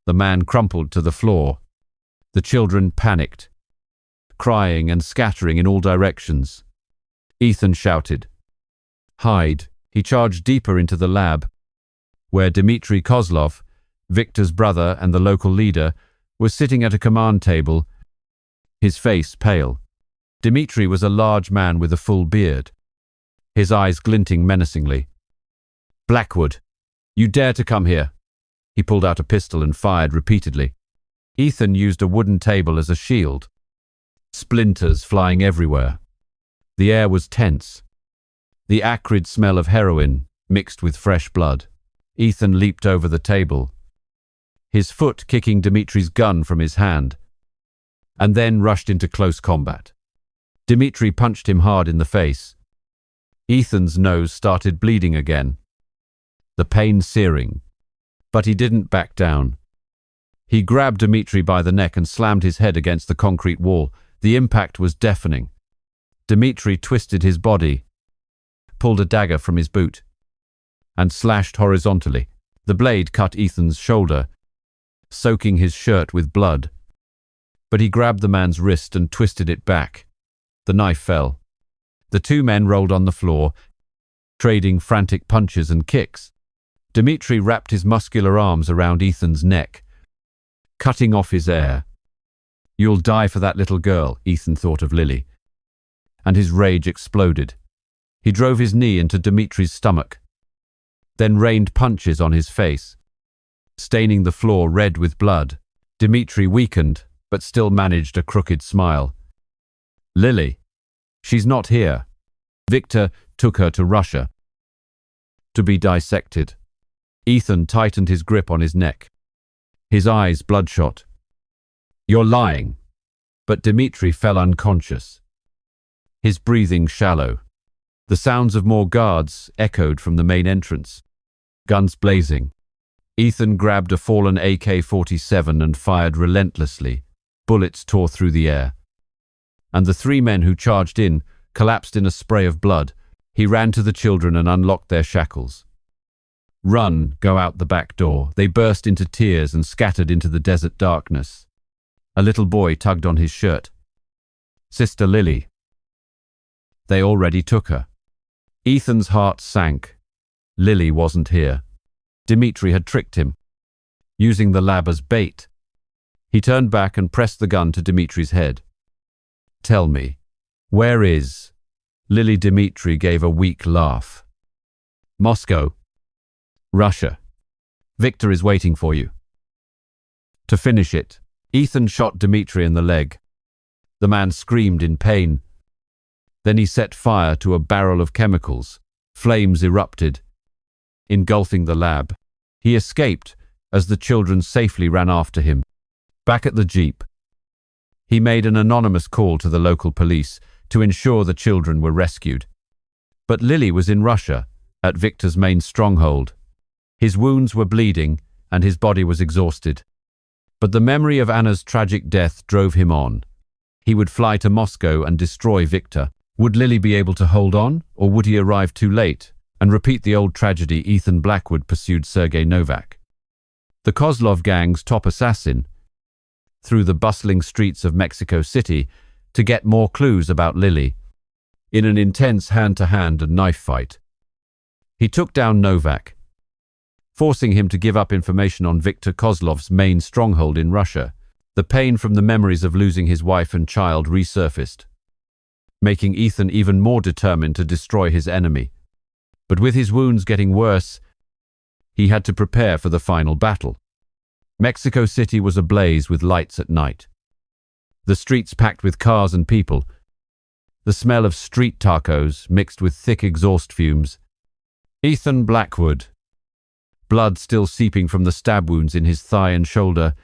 The man crumpled to the floor. The children panicked, crying and scattering in all directions. Ethan shouted, "Hide!" He charged deeper into the lab, where Dmitry Kozlov, Victor's brother and the local leader, was sitting at a command table, his face pale. Dmitry was a large man with a full beard, his eyes glinting menacingly. "Blackwood, you dare to come here!" He pulled out a pistol and fired repeatedly. Ethan used a wooden table as a shield, splinters flying everywhere. The air was tense, the acrid smell of heroin mixed with fresh blood. Ethan leaped over the table, his foot kicking Dmitry's gun from his hand, and then rushed into close combat. Dmitry punched him hard in the face. Ethan's nose started bleeding again, the pain searing, but he didn't back down. He grabbed Dmitry by the neck and slammed his head against the concrete wall. The impact was deafening. Dmitry twisted his body, pulled a dagger from his boot, and slashed horizontally. The blade cut Ethan's shoulder, soaking his shirt with blood. But he grabbed the man's wrist and twisted it back. The knife fell. The 2 men rolled on the floor, trading frantic punches and kicks. Dmitry wrapped his muscular arms around Ethan's neck, cutting off his air. "You'll die for that little girl," Ethan thought of Lily, and his rage exploded. He drove his knee into Dmitry's stomach, then rained punches on his face, staining the floor red with blood. Dmitry weakened, but still managed a crooked smile. "Lily, she's not here. Victor took her to Russia to be dissected." Ethan tightened his grip on his neck, his eyes bloodshot. "You're lying." But Dmitry fell unconscious, his breathing shallow. The sounds of more guards echoed from the main entrance, guns blazing. Ethan grabbed a fallen AK-47 and fired relentlessly. Bullets tore through the air, and the 3 men who charged in collapsed in a spray of blood. He ran to the children and unlocked their shackles. "Run, go out the back door." They burst into tears and scattered into the desert darkness. A little boy tugged on his shirt. "Sister Lily." They already took her. Ethan's heart sank. Lily wasn't here. Dmitry had tricked him, using the lab as bait. He turned back and pressed the gun to Dmitry's head. "Tell me, where is—" Lily. Dmitry gave a weak laugh. "Moscow. Russia. Victor is waiting for you." To finish it, Ethan shot Dmitry in the leg. The man screamed in pain. Then he set fire to a barrel of chemicals. Flames erupted, engulfing the lab. He escaped as the children safely ran after him. Back at the jeep, he made an anonymous call to the local police to ensure the children were rescued. But Lily was in Russia, at Victor's main stronghold. His wounds were bleeding and his body was exhausted. But the memory of Anna's tragic death drove him on. He would fly to Moscow and destroy Victor. Would Lily be able to hold on, or would he arrive too late and repeat the old tragedy? Ethan Blackwood pursued Sergei Novak, the Kozlov gang's top assassin, through the bustling streets of Mexico City to get more clues about Lily. In an intense hand-to-hand and knife fight, he took down Novak, forcing him to give up information on Viktor Kozlov's main stronghold in Russia. The pain from the memories of losing his wife and child resurfaced, making Ethan even more determined to destroy his enemy. But with his wounds getting worse, he had to prepare for the final battle. Mexico City was ablaze with lights at night. The streets packed with cars and people. The smell of street tacos mixed with thick exhaust fumes. Ethan Blackwood, blood still seeping from the stab wounds in his thigh and shoulder,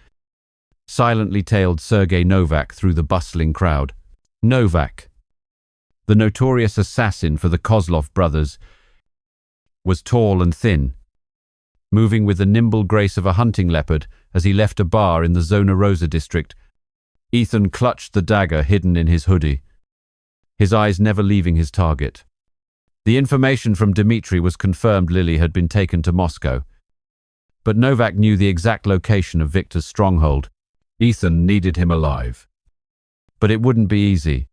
silently tailed Sergei Novak through the bustling crowd. Novak, the notorious assassin for the Kozlov brothers, was tall and thin, moving with the nimble grace of a hunting leopard as he left a bar in the Zona Rosa district. Ethan clutched the dagger hidden in his hoodie, his eyes never leaving his target. The information from Dmitri was confirmed Lily had been taken to Moscow, but Novak knew the exact location of Victor's stronghold. Ethan needed him alive. But it wouldn't be easy.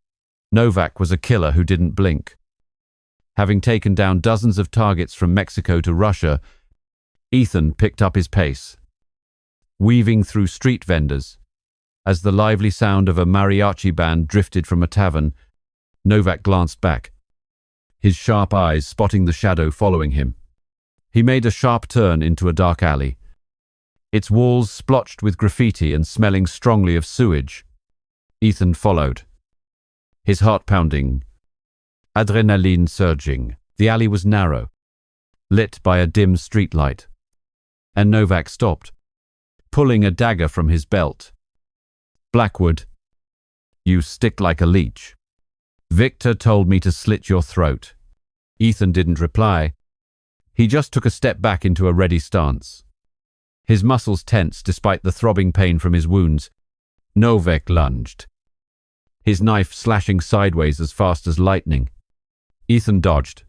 Novak was a killer who didn't blink. Having taken down dozens of targets from Mexico to Russia, Ethan picked up his pace, weaving through street vendors. As the lively sound of a mariachi band drifted from a tavern, Novak glanced back, his sharp eyes spotting the shadow following him. He made a sharp turn into a dark alley, its walls splotched with graffiti and smelling strongly of sewage. Ethan followed, his heart pounding, adrenaline surging. The alley was narrow, lit by a dim streetlight, and Novak stopped, pulling a dagger from his belt. "Blackwood, you stick like a leech. Victor told me to slit your throat." Ethan didn't reply. He just took a step back into a ready stance, his muscles tense despite the throbbing pain from his wounds. Novak lunged, his knife slashing sideways as fast as lightning. Ethan dodged,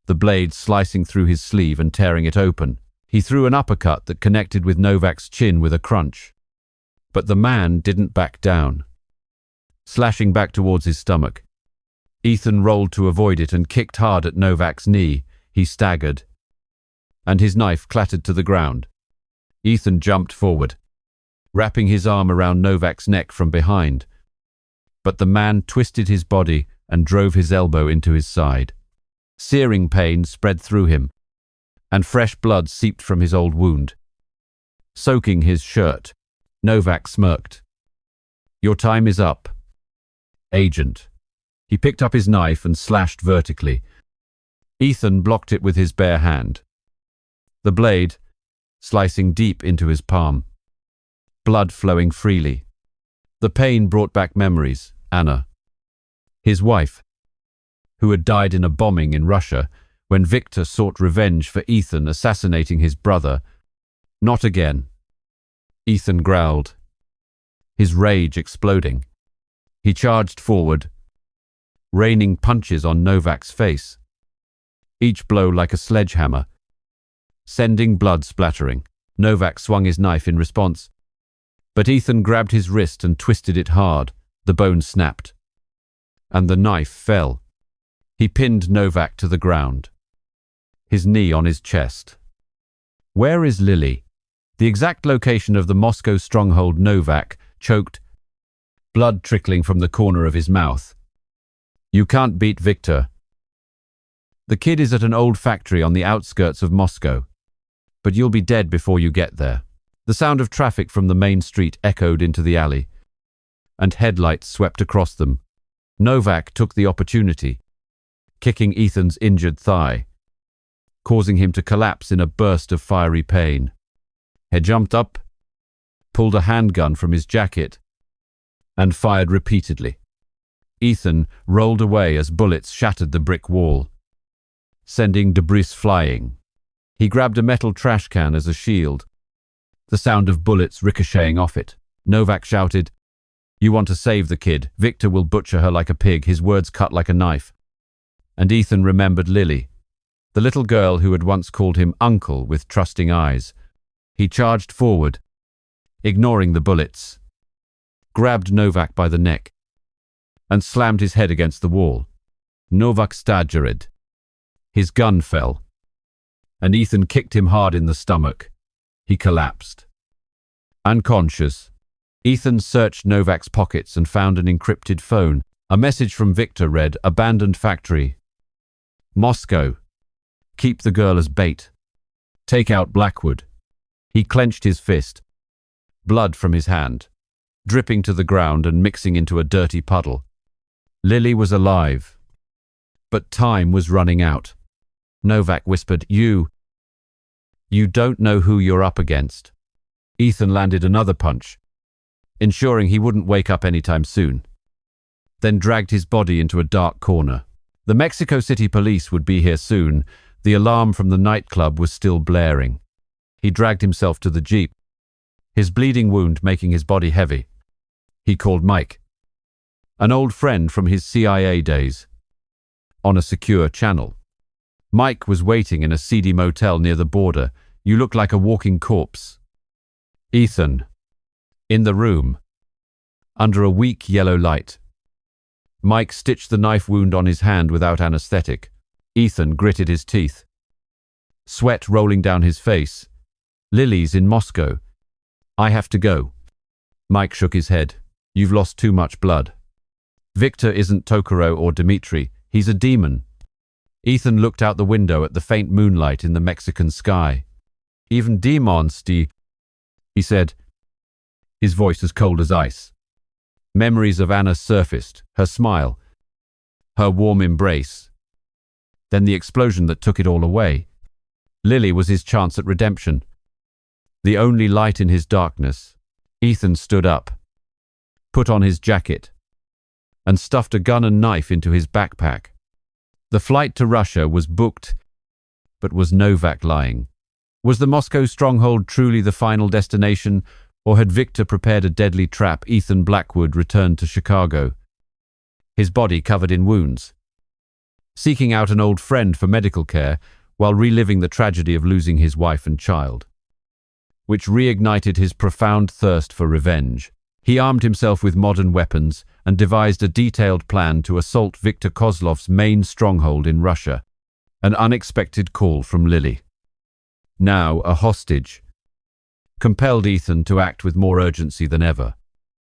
the blade slicing through his sleeve and tearing it open. He threw an uppercut that connected with Novak's chin with a crunch. But the man didn't back down. Slashing back towards his stomach, Ethan rolled to avoid it and kicked hard at Novak's knee. He staggered, and his knife clattered to the ground. Ethan jumped forward, wrapping his arm around Novak's neck from behind. But the man twisted his body and drove his elbow into his side. Searing pain spread through him, and fresh blood seeped from his old wound, soaking his shirt. Novak smirked. "Your time is up, Agent." He picked up his knife and slashed vertically. Ethan blocked it with his bare hand, the blade slicing deep into his palm, blood flowing freely. The pain brought back memories. Anna, his wife, who had died in a bombing in Russia when Victor sought revenge for Ethan assassinating his brother. "Not again." Ethan growled, his rage exploding. He charged forward, raining punches on Novak's face, each blow like a sledgehammer, sending blood splattering. Novak swung his knife in response, but Ethan grabbed his wrist and twisted it hard. The bone snapped, and the knife fell. He pinned Novak to the ground, his knee on his chest. "Where is Lily?" The exact location of the Moscow stronghold. Novak choked, blood trickling from the corner of his mouth. "You can't beat Victor. The kid is at an old factory on the outskirts of Moscow, but you'll be dead before you get there." The sound of traffic from the main street echoed into the alley, and headlights swept across them. Novak took the opportunity, kicking Ethan's injured thigh, causing him to collapse in a burst of fiery pain. He jumped up, pulled a handgun from his jacket, and fired repeatedly. Ethan rolled away as bullets shattered the brick wall, sending debris flying. He grabbed a metal trash can as a shield, the sound of bullets ricocheting off it. Novak shouted, "You want to save the kid. Victor will butcher her like a pig," his words cut like a knife. And Ethan remembered Lily, the little girl who had once called him uncle with trusting eyes. He charged forward, ignoring the bullets, grabbed Novak by the neck, and slammed his head against the wall. Novak staggered. His gun fell, and Ethan kicked him hard in the stomach. He collapsed. Unconscious, Ethan searched Novak's pockets and found an encrypted phone. A message from Victor read, "Abandoned factory. Moscow. Keep the girl as bait. Take out Blackwood." He clenched his fist, blood from his hand, dripping to the ground and mixing into a dirty puddle. Lily was alive, but time was running out. Novak whispered, You don't know who you're up against." Ethan landed another punch, ensuring he wouldn't wake up anytime soon, then dragged his body into a dark corner. The Mexico City police would be here soon. The alarm from the nightclub was still blaring. He dragged himself to the jeep, his bleeding wound making his body heavy. He called Mike, an old friend from his CIA days, on a secure channel. Mike was waiting in a seedy motel near the border. "You look like a walking corpse." Ethan, in the room, under a weak yellow light. Mike stitched the knife wound on his hand without anesthetic. Ethan gritted his teeth, sweat rolling down his face. "Lily's in Moscow. I have to go." Mike shook his head. "You've lost too much blood. Victor isn't Tokoro or Dmitri. He's a demon." Ethan looked out the window at the faint moonlight in the Mexican sky. "Even demons, he said, his voice as cold as ice. Memories of Anna surfaced, her smile, her warm embrace. Then the explosion that took it all away. Lily was his chance at redemption, the only light in his darkness. Ethan stood up, put on his jacket, and stuffed a gun and knife into his backpack. The flight to Russia was booked, but was Novak lying? Was the Moscow stronghold truly the final destination, or had Victor prepared a deadly trap? Ethan Blackwood returned to Chicago, his body covered in wounds, seeking out an old friend for medical care while reliving the tragedy of losing his wife and child, which reignited his profound thirst for revenge. He armed himself with modern weapons and devised a detailed plan to assault Viktor Kozlov's main stronghold in Russia. An unexpected call from Lily, now a hostage, compelled Ethan to act with more urgency than ever.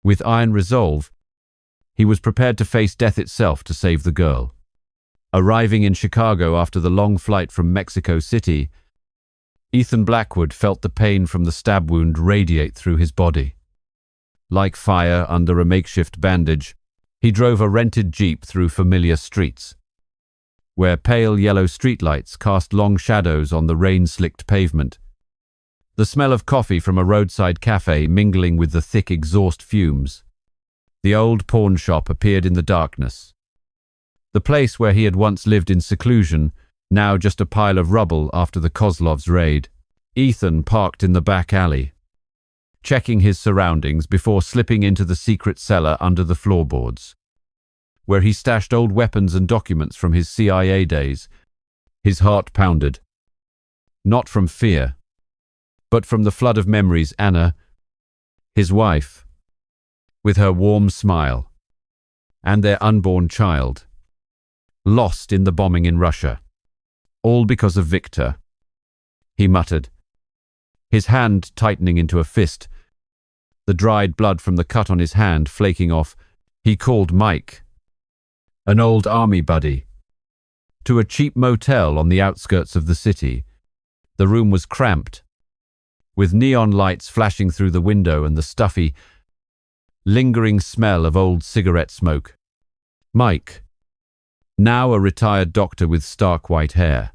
With iron resolve, he was prepared to face death itself to save the girl. Arriving in Chicago after the long flight from Mexico City, Ethan Blackwood felt the pain from the stab wound radiate through his body. Like fire under a makeshift bandage, he drove a rented jeep through familiar streets, where pale yellow streetlights cast long shadows on the rain-slicked pavement. The smell of coffee from a roadside cafe mingling with the thick exhaust fumes. The old pawn shop appeared in the darkness. The place where he had once lived in seclusion, now just a pile of rubble after the Kozlov's raid. Ethan parked in the back alley, checking his surroundings before slipping into the secret cellar under the floorboards, where he stashed old weapons and documents from his CIA days. His heart pounded, not from fear, but from the flood of memories. Anna, his wife, with her warm smile, and their unborn child, lost in the bombing in Russia. All because of Victor, he muttered, his hand tightening into a fist, the dried blood from the cut on his hand flaking off. He called Mike, an old army buddy, to a cheap motel on the outskirts of the city. The room was cramped, with neon lights flashing through the window and the stuffy, lingering smell of old cigarette smoke. Mike, now a retired doctor with stark white hair,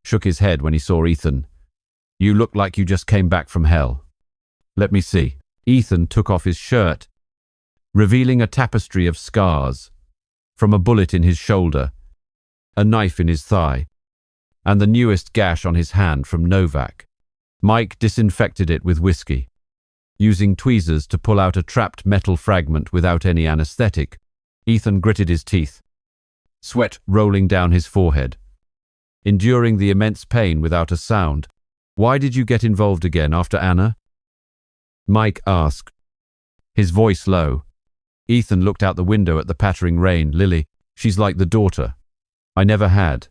shook his head when he saw Ethan. "You look like you just came back from hell." "Let me see." Ethan took off his shirt, revealing a tapestry of scars, from a bullet in his shoulder, a knife in his thigh, and the newest gash on his hand from Novak. Mike disinfected it with whiskey, using tweezers to pull out a trapped metal fragment without any anesthetic. Ethan gritted his teeth, sweat rolling down his forehead, enduring the immense pain without a sound. "Why did you get involved again after Anna?" Mike asked, his voice low. Ethan looked out the window at the pattering rain. "Lily, she's like the daughter I never had.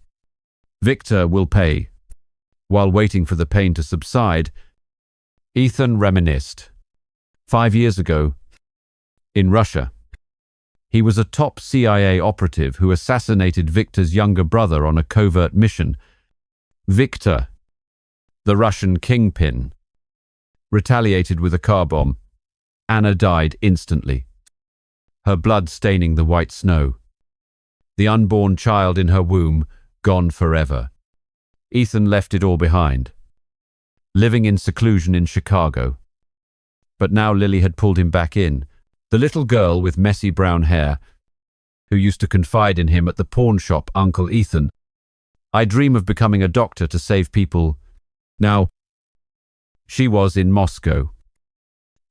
Victor will pay." While waiting for the pain to subside, Ethan reminisced. 5 years ago, in Russia, he was a top CIA operative who assassinated Victor's younger brother on a covert mission. Victor, the Russian kingpin, retaliated with a car bomb. Anna died instantly, her blood staining the white snow. The unborn child in her womb gone forever. Ethan left it all behind, living in seclusion in Chicago. But now Lily had pulled him back in, the little girl with messy brown hair, who used to confide in him at the pawn shop. "Uncle Ethan, I dream of becoming a doctor to save people." Now, she was in Moscow,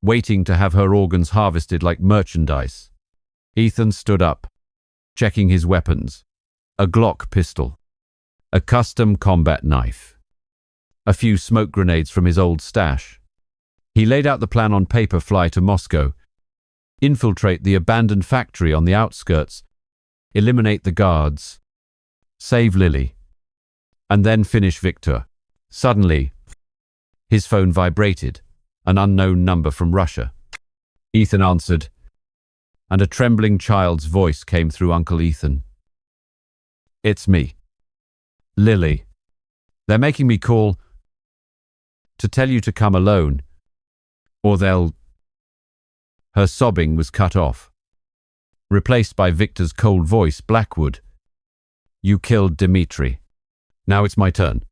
waiting to have her organs harvested like merchandise. Ethan stood up, checking his weapons. A Glock pistol, a custom combat knife, a few smoke grenades from his old stash. He laid out the plan on paper: fly to Moscow, infiltrate the abandoned factory on the outskirts, eliminate the guards, save Lily, and then finish Victor. Suddenly, his phone vibrated, an unknown number from Russia. Ethan answered, and a trembling child's voice came through. "Uncle Ethan, it's me, Lily. They're making me call to tell you to come alone, or they'll..." Her sobbing was cut off, replaced by Victor's cold voice. "Blackwood, you killed Dmitri. Now it's my turn.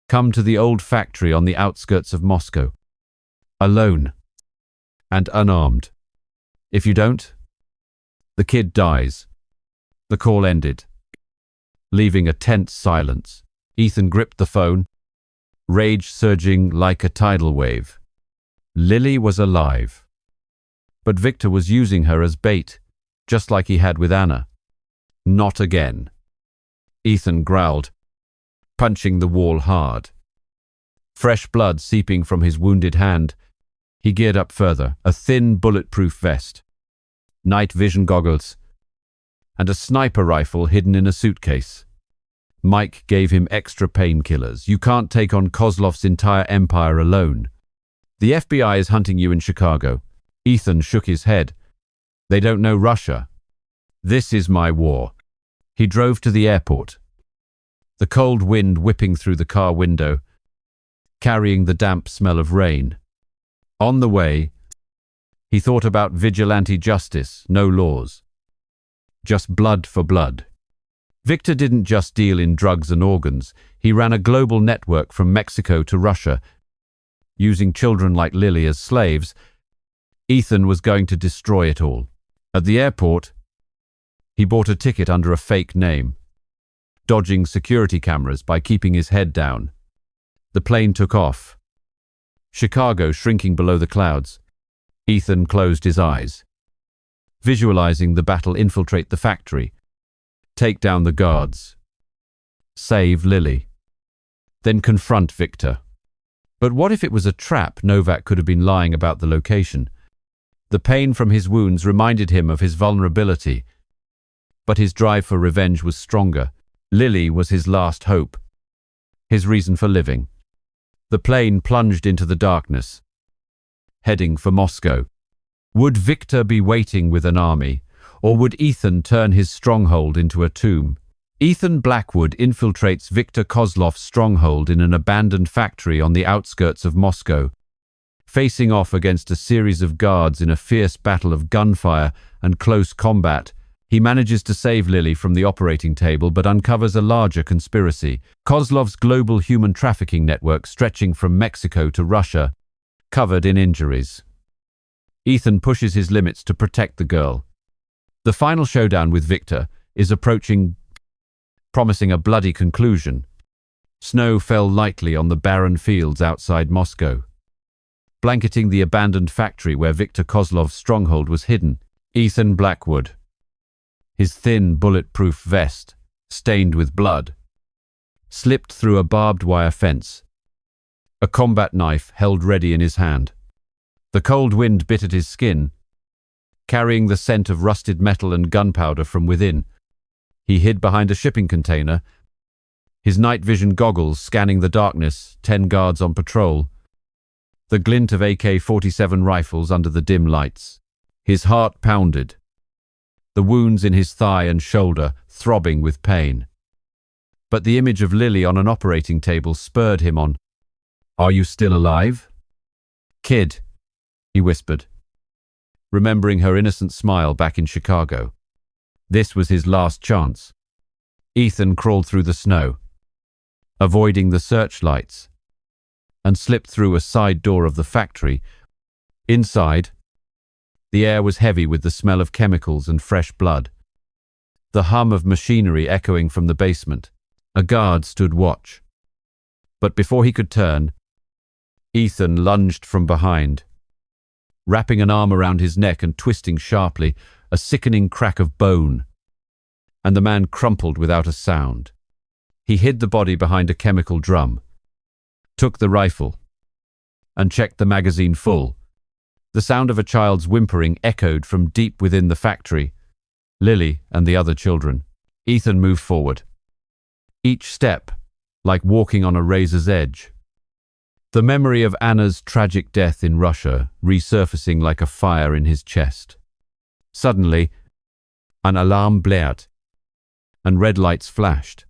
Come to the old factory on the outskirts of Moscow, alone and unarmed. If you don't, the kid dies." The call ended, leaving a tense silence. Ethan gripped the phone, rage surging like a tidal wave. Lily was alive, but Victor was using her as bait, just like he had with Anna. "Not again," Ethan growled, punching the wall hard. Fresh blood seeping from his wounded hand, he geared up further: a thin, bulletproof vest, night vision goggles, and a sniper rifle hidden in a suitcase. Mike gave him extra painkillers. "You can't take on Kozlov's entire empire alone. The FBI is hunting you in Chicago." Ethan shook his head. "They don't know Russia. This is my war." He drove to the airport, the cold wind whipping through the car window, carrying the damp smell of rain. On the way, he thought about vigilante justice. No laws, just blood for blood. Victor didn't just deal in drugs and organs. He ran a global network from Mexico to Russia, using children like Lily as slaves. Ethan was going to destroy it all. At the airport, he bought a ticket under a fake name, dodging security cameras by keeping his head down. The plane took off, Chicago shrinking below the clouds. Ethan closed his eyes, visualizing the battle: infiltrate the factory, take down the guards, save Lily, then confront Victor. But what if it was a trap? Novak could have been lying about the location. The pain from his wounds reminded him of his vulnerability, but his drive for revenge was stronger. Lily was his last hope, his reason for living. The plane plunged into the darkness, heading for Moscow. Would Victor be waiting with an army, or would Ethan turn his stronghold into a tomb? Ethan Blackwood infiltrates Victor Kozlov's stronghold in an abandoned factory on the outskirts of Moscow. Facing off against a series of guards in a fierce battle of gunfire and close combat, he manages to save Lily from the operating table but uncovers a larger conspiracy: Kozlov's global human trafficking network stretching from Mexico to Russia, covered in injuries. Ethan pushes his limits to protect the girl. The final showdown with Victor is approaching, promising a bloody conclusion. Snow fell lightly on the barren fields outside Moscow, blanketing the abandoned factory where Viktor Kozlov's stronghold was hidden. Ethan Blackwood, his thin, bulletproof vest, stained with blood, slipped through a barbed wire fence, a combat knife held ready in his hand. The cold wind bit at his skin, carrying the scent of rusted metal and gunpowder from within. He hid behind a shipping container, his night vision goggles scanning the darkness, 10 guards on patrol, the glint of AK-47 rifles under the dim lights. His heart pounded, the wounds in his thigh and shoulder throbbing with pain. But the image of Lily on an operating table spurred him on. "Are you still alive?" "Kid," he whispered, remembering her innocent smile back in Chicago. This was his last chance. Ethan crawled through the snow, avoiding the searchlights, and slipped through a side door of the factory. Inside, the air was heavy with the smell of chemicals and fresh blood, the hum of machinery echoing from the basement. A guard stood watch. But before he could turn, Ethan lunged from behind, wrapping an arm around his neck and twisting sharply, a sickening crack of bone, and the man crumpled without a sound. He hid the body behind a chemical drum, took the rifle, and checked the magazine full. The sound of a child's whimpering echoed from deep within the factory. Lily and the other children. Ethan moved forward, each step like walking on a razor's edge. The memory of Anna's tragic death in Russia resurfacing like a fire in his chest. Suddenly, an alarm blared, and red lights flashed.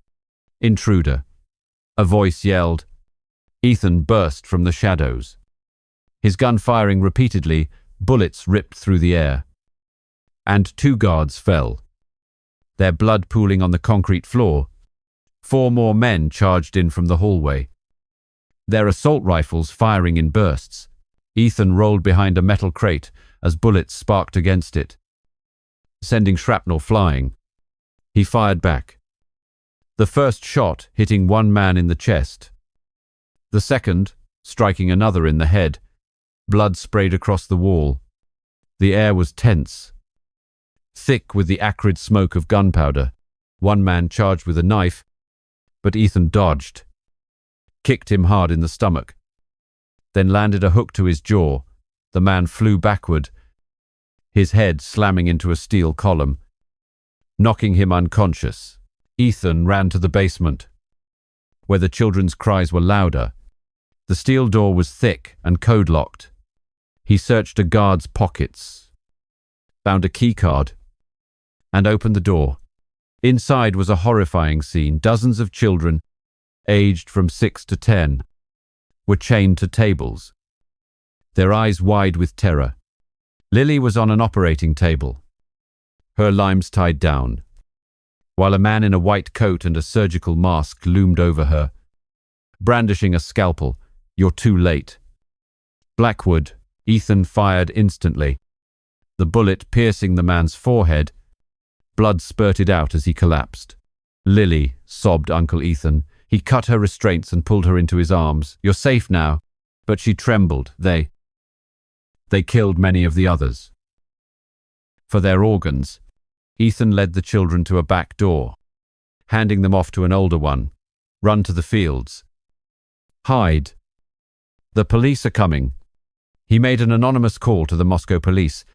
"Intruder!" A voice yelled. Ethan burst from the shadows. His gun firing repeatedly, bullets ripped through the air. And 2 guards fell, their blood pooling on the concrete floor. 4 more men charged in from the hallway, their assault rifles firing in bursts. Ethan rolled behind a metal crate as bullets sparked against it, sending shrapnel flying. He fired back, the first shot hitting one man in the chest, the second striking another in the head. Blood sprayed across the wall. The air was tense, thick with the acrid smoke of gunpowder. One man charged with a knife, but Ethan dodged, kicked him hard in the stomach, then landed a hook to his jaw. The man flew backward, his head slamming into a steel column, knocking him unconscious. Ethan ran to the basement, where the children's cries were louder. The steel door was thick and code-locked. He searched a guard's pockets, found a keycard, and opened the door. Inside was a horrifying scene. Dozens of children, aged from 6 to 10, were chained to tables, their eyes wide with terror. Lily was on an operating table, her limbs tied down, while a man in a white coat and a surgical mask loomed over her, brandishing a scalpel. "You're too late." Blackwood. Ethan fired instantly, the bullet piercing the man's forehead. Blood spurted out as he collapsed. "Lily," sobbed Uncle Ethan. He cut her restraints and pulled her into his arms. "You're safe now." But she trembled. They killed many of the others. For their organs, Ethan led the children to a back door, handing them off to an older one. "Run to the fields. Hide. The police are coming." He made an anonymous call to the Moscow police,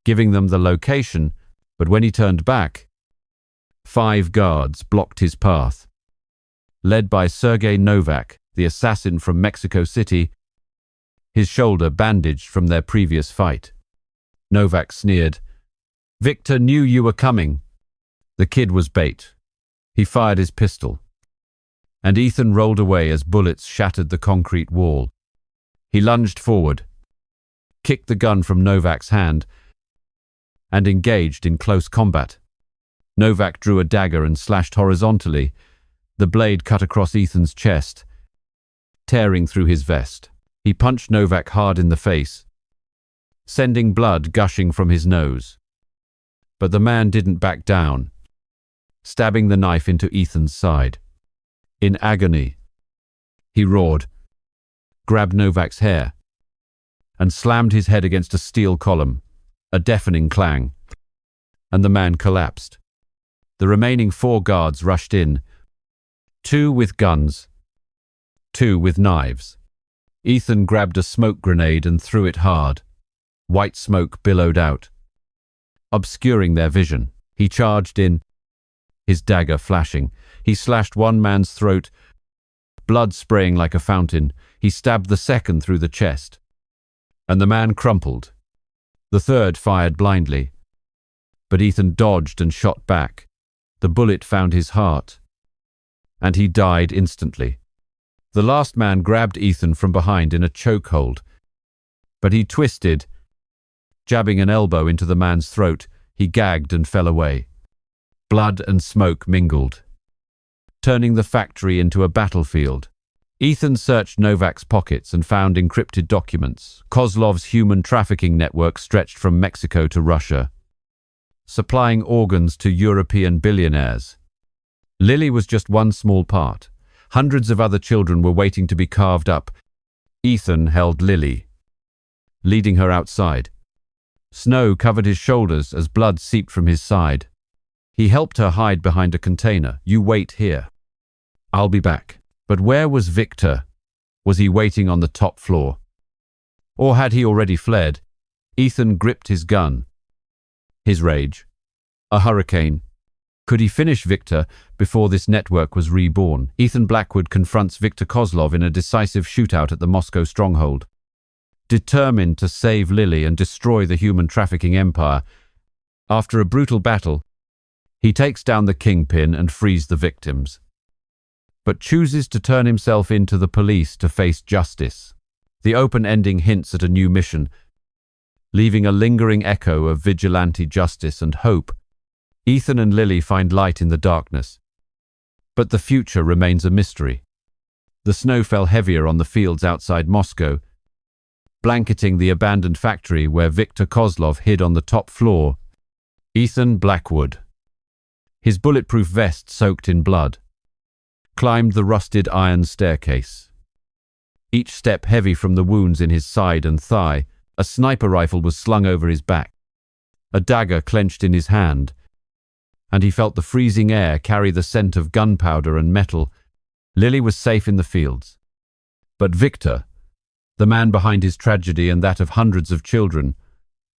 giving them the location, but when he turned back, 5 guards blocked his path. Led by Sergei Novak, the assassin from Mexico City, his shoulder bandaged from their previous fight. Novak sneered. "Victor knew you were coming." The kid was bait. He fired his pistol, and Ethan rolled away as bullets shattered the concrete wall. He lunged forward, kicked the gun from Novak's hand, and engaged in close combat. Novak drew a dagger and slashed horizontally. The blade cut across Ethan's chest, tearing through his vest. He punched Novak hard in the face, sending blood gushing from his nose. But the man didn't back down, stabbing the knife into Ethan's side. In agony, he roared, grabbed Novak's hair, and slammed his head against a steel column, a deafening clang, and the man collapsed. The remaining 4 guards rushed in, 2 with guns, 2 with knives. Ethan grabbed a smoke grenade and threw it hard. White smoke billowed out, obscuring their vision. He charged in, his dagger flashing. He slashed one man's throat, blood spraying like a fountain. He stabbed the second through the chest, and the man crumpled. The third fired blindly, but Ethan dodged and shot back. The bullet found his heart, and he died instantly. The last man grabbed Ethan from behind in a chokehold, but he twisted, jabbing an elbow into the man's throat. He gagged and fell away. Blood and smoke mingled, turning the factory into a battlefield. Ethan searched Novak's pockets and found encrypted documents. Kozlov's human trafficking network stretched from Mexico to Russia, supplying organs to European billionaires. Lily was just one small part. Hundreds of other children were waiting to be carved up. Ethan held Lily, leading her outside. Snow covered his shoulders as blood seeped from his side. He helped her hide behind a container. "You wait here. I'll be back." But where was Victor? Was he waiting on the top floor? Or had he already fled? Ethan gripped his gun. His rage, a hurricane. Could he finish Victor before this network was reborn? Ethan Blackwood confronts Victor Kozlov in a decisive shootout at the Moscow stronghold. Determined to save Lily and destroy the human trafficking empire, after a brutal battle, he takes down the kingpin and frees the victims, but chooses to turn himself in to the police to face justice. The open ending hints at a new mission, leaving a lingering echo of vigilante justice and hope. Ethan and Lily find light in the darkness, but the future remains a mystery. The snow fell heavier on the fields outside Moscow, blanketing the abandoned factory where Victor Kozlov hid on the top floor. Ethan Blackwood, his bulletproof vest soaked in blood, climbed the rusted iron staircase. Each step heavy from the wounds in his side and thigh. A sniper rifle was slung over his back, a dagger clenched in his hand, and he felt the freezing air carry the scent of gunpowder and metal. Lily was safe in the fields, but Victor, the man behind his tragedy and that of hundreds of children,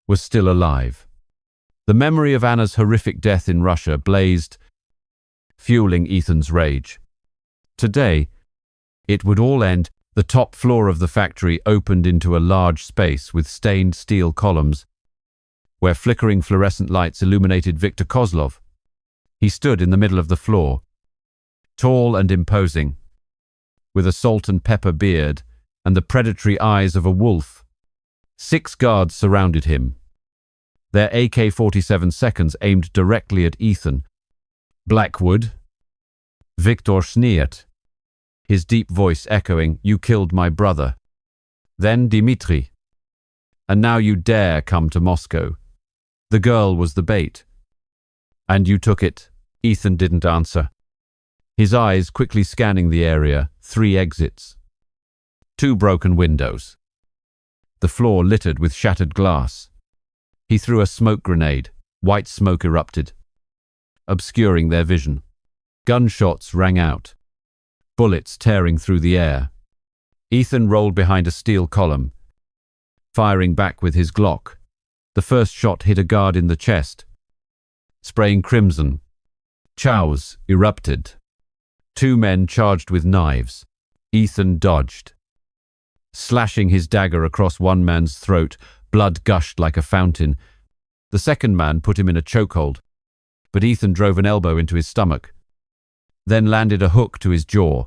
was still alive. The memory of Anna's horrific death in Russia blazed, fueling Ethan's rage. Today, it would all end. The top floor of the factory opened into a large space with stained steel columns, where flickering fluorescent lights illuminated Victor Kozlov. He stood in the middle of the floor, tall and imposing, with a salt and pepper beard and the predatory eyes of a wolf. 6 guards surrounded him, their AK-47 seconds aimed directly at Ethan. Blackwood, Viktor Sniet, his deep voice echoing, "You killed my brother. Then Dmitri. And now you dare come to Moscow. The girl was the bait. And you took it." Ethan didn't answer, his eyes quickly scanning the area. 3 exits, 2 broken windows, the floor littered with shattered glass. He threw a smoke grenade. White smoke erupted, obscuring their vision. Gunshots rang out, bullets tearing through the air. Ethan rolled behind a steel column, firing back with his Glock. The first shot hit a guard in the chest, spraying crimson. Chows erupted. 2 men charged with knives. Ethan dodged, slashing his dagger across one man's throat. Blood gushed like a fountain. The second man put him in a chokehold, but Ethan drove an elbow into his stomach, then landed a hook to his jaw.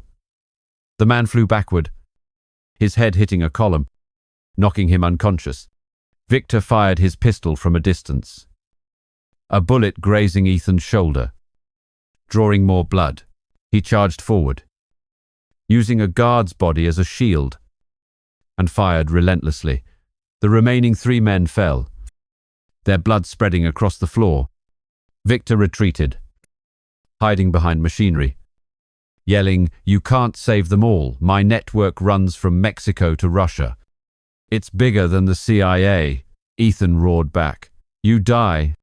The man flew backward, his head hitting a column, knocking him unconscious. Victor fired his pistol from a distance, a bullet grazing Ethan's shoulder. Drawing more blood, he charged forward, using a guard's body as a shield, and fired relentlessly. The remaining 3 men fell, their blood spreading across the floor. Victor retreated, hiding behind machinery. yelling, "You can't save them all. My network runs from Mexico to Russia. It's bigger than the CIA." Ethan roared back. "You die."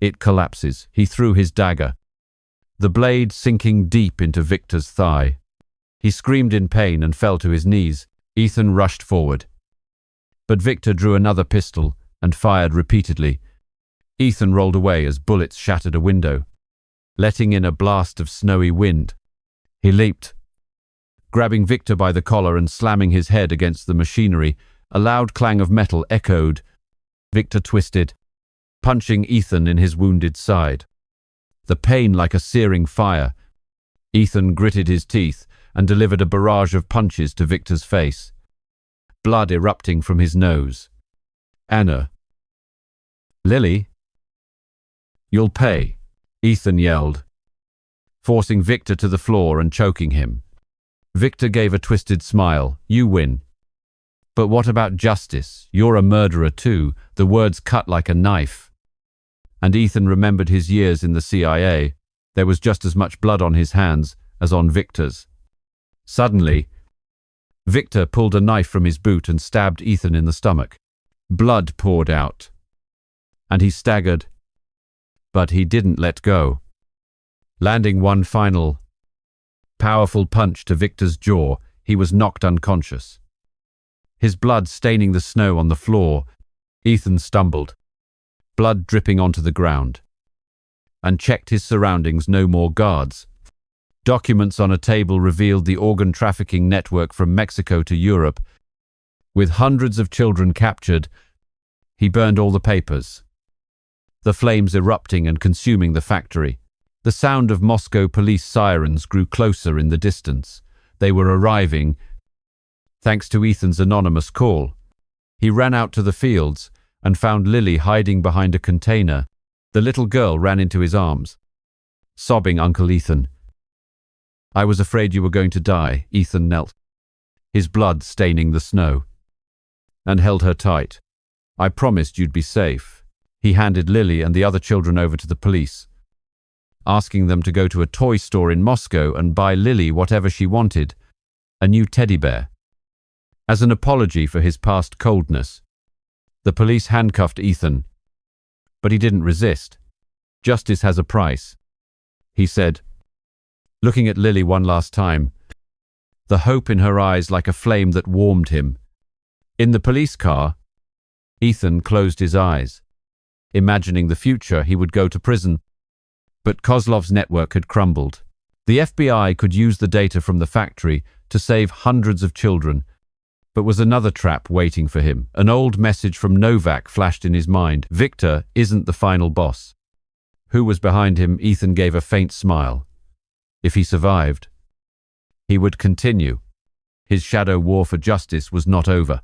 It collapses. He threw his dagger, the blade sinking deep into Victor's thigh. He screamed in pain and fell to his knees. Ethan rushed forward, but Victor drew another pistol and fired repeatedly. Ethan rolled away as bullets shattered a window, letting in a blast of snowy wind. He leaped, grabbing Victor by the collar and slamming his head against the machinery. A loud clang of metal echoed. Victor twisted, punching Ethan in his wounded side, the pain like a searing fire. Ethan gritted his teeth and delivered a barrage of punches to Victor's face, blood erupting from his nose. "Anna. Lily. You'll pay," Ethan yelled, forcing Victor to the floor and choking him. Victor gave a twisted smile. "You win. But what about justice? You're a murderer too." The words cut like a knife. And Ethan remembered his years in the CIA. There was just as much blood on his hands as on Victor's. Suddenly, Victor pulled a knife from his boot and stabbed Ethan in the stomach. Blood poured out, and he staggered, but he didn't let go, landing one final, powerful punch to Victor's jaw. He was knocked unconscious, his blood staining the snow on the floor. Ethan stumbled, blood dripping onto the ground, and checked his surroundings. No more guards. Documents on a table revealed the organ trafficking network from Mexico to Europe, with hundreds of children captured. He burned all the papers, the flames erupting and consuming the factory. The sound of Moscow police sirens grew closer in the distance. They were arriving, thanks to Ethan's anonymous call. He ran out to the fields and found Lily hiding behind a container. The little girl ran into his arms, sobbing, "Uncle Ethan, I was afraid you were going to die." Ethan knelt, his blood staining the snow, and held her tight. "I promised you'd be safe." He handed Lily and the other children over to the police, asking them to go to a toy store in Moscow and buy Lily whatever she wanted, a new teddy bear, as an apology for his past coldness. The police handcuffed Ethan, but he didn't resist. "Justice has a price," he said, looking at Lily one last time, the hope in her eyes like a flame that warmed him. In the police car, Ethan closed his eyes, imagining the future. He would go to prison. But Kozlov's network had crumbled. The FBI could use the data from the factory to save hundreds of children, but was another trap waiting for him. An old message from Novak flashed in his mind. Victor isn't the final boss. Who was behind him? Ethan gave a faint smile. If he survived, he would continue. His shadow war for justice was not over.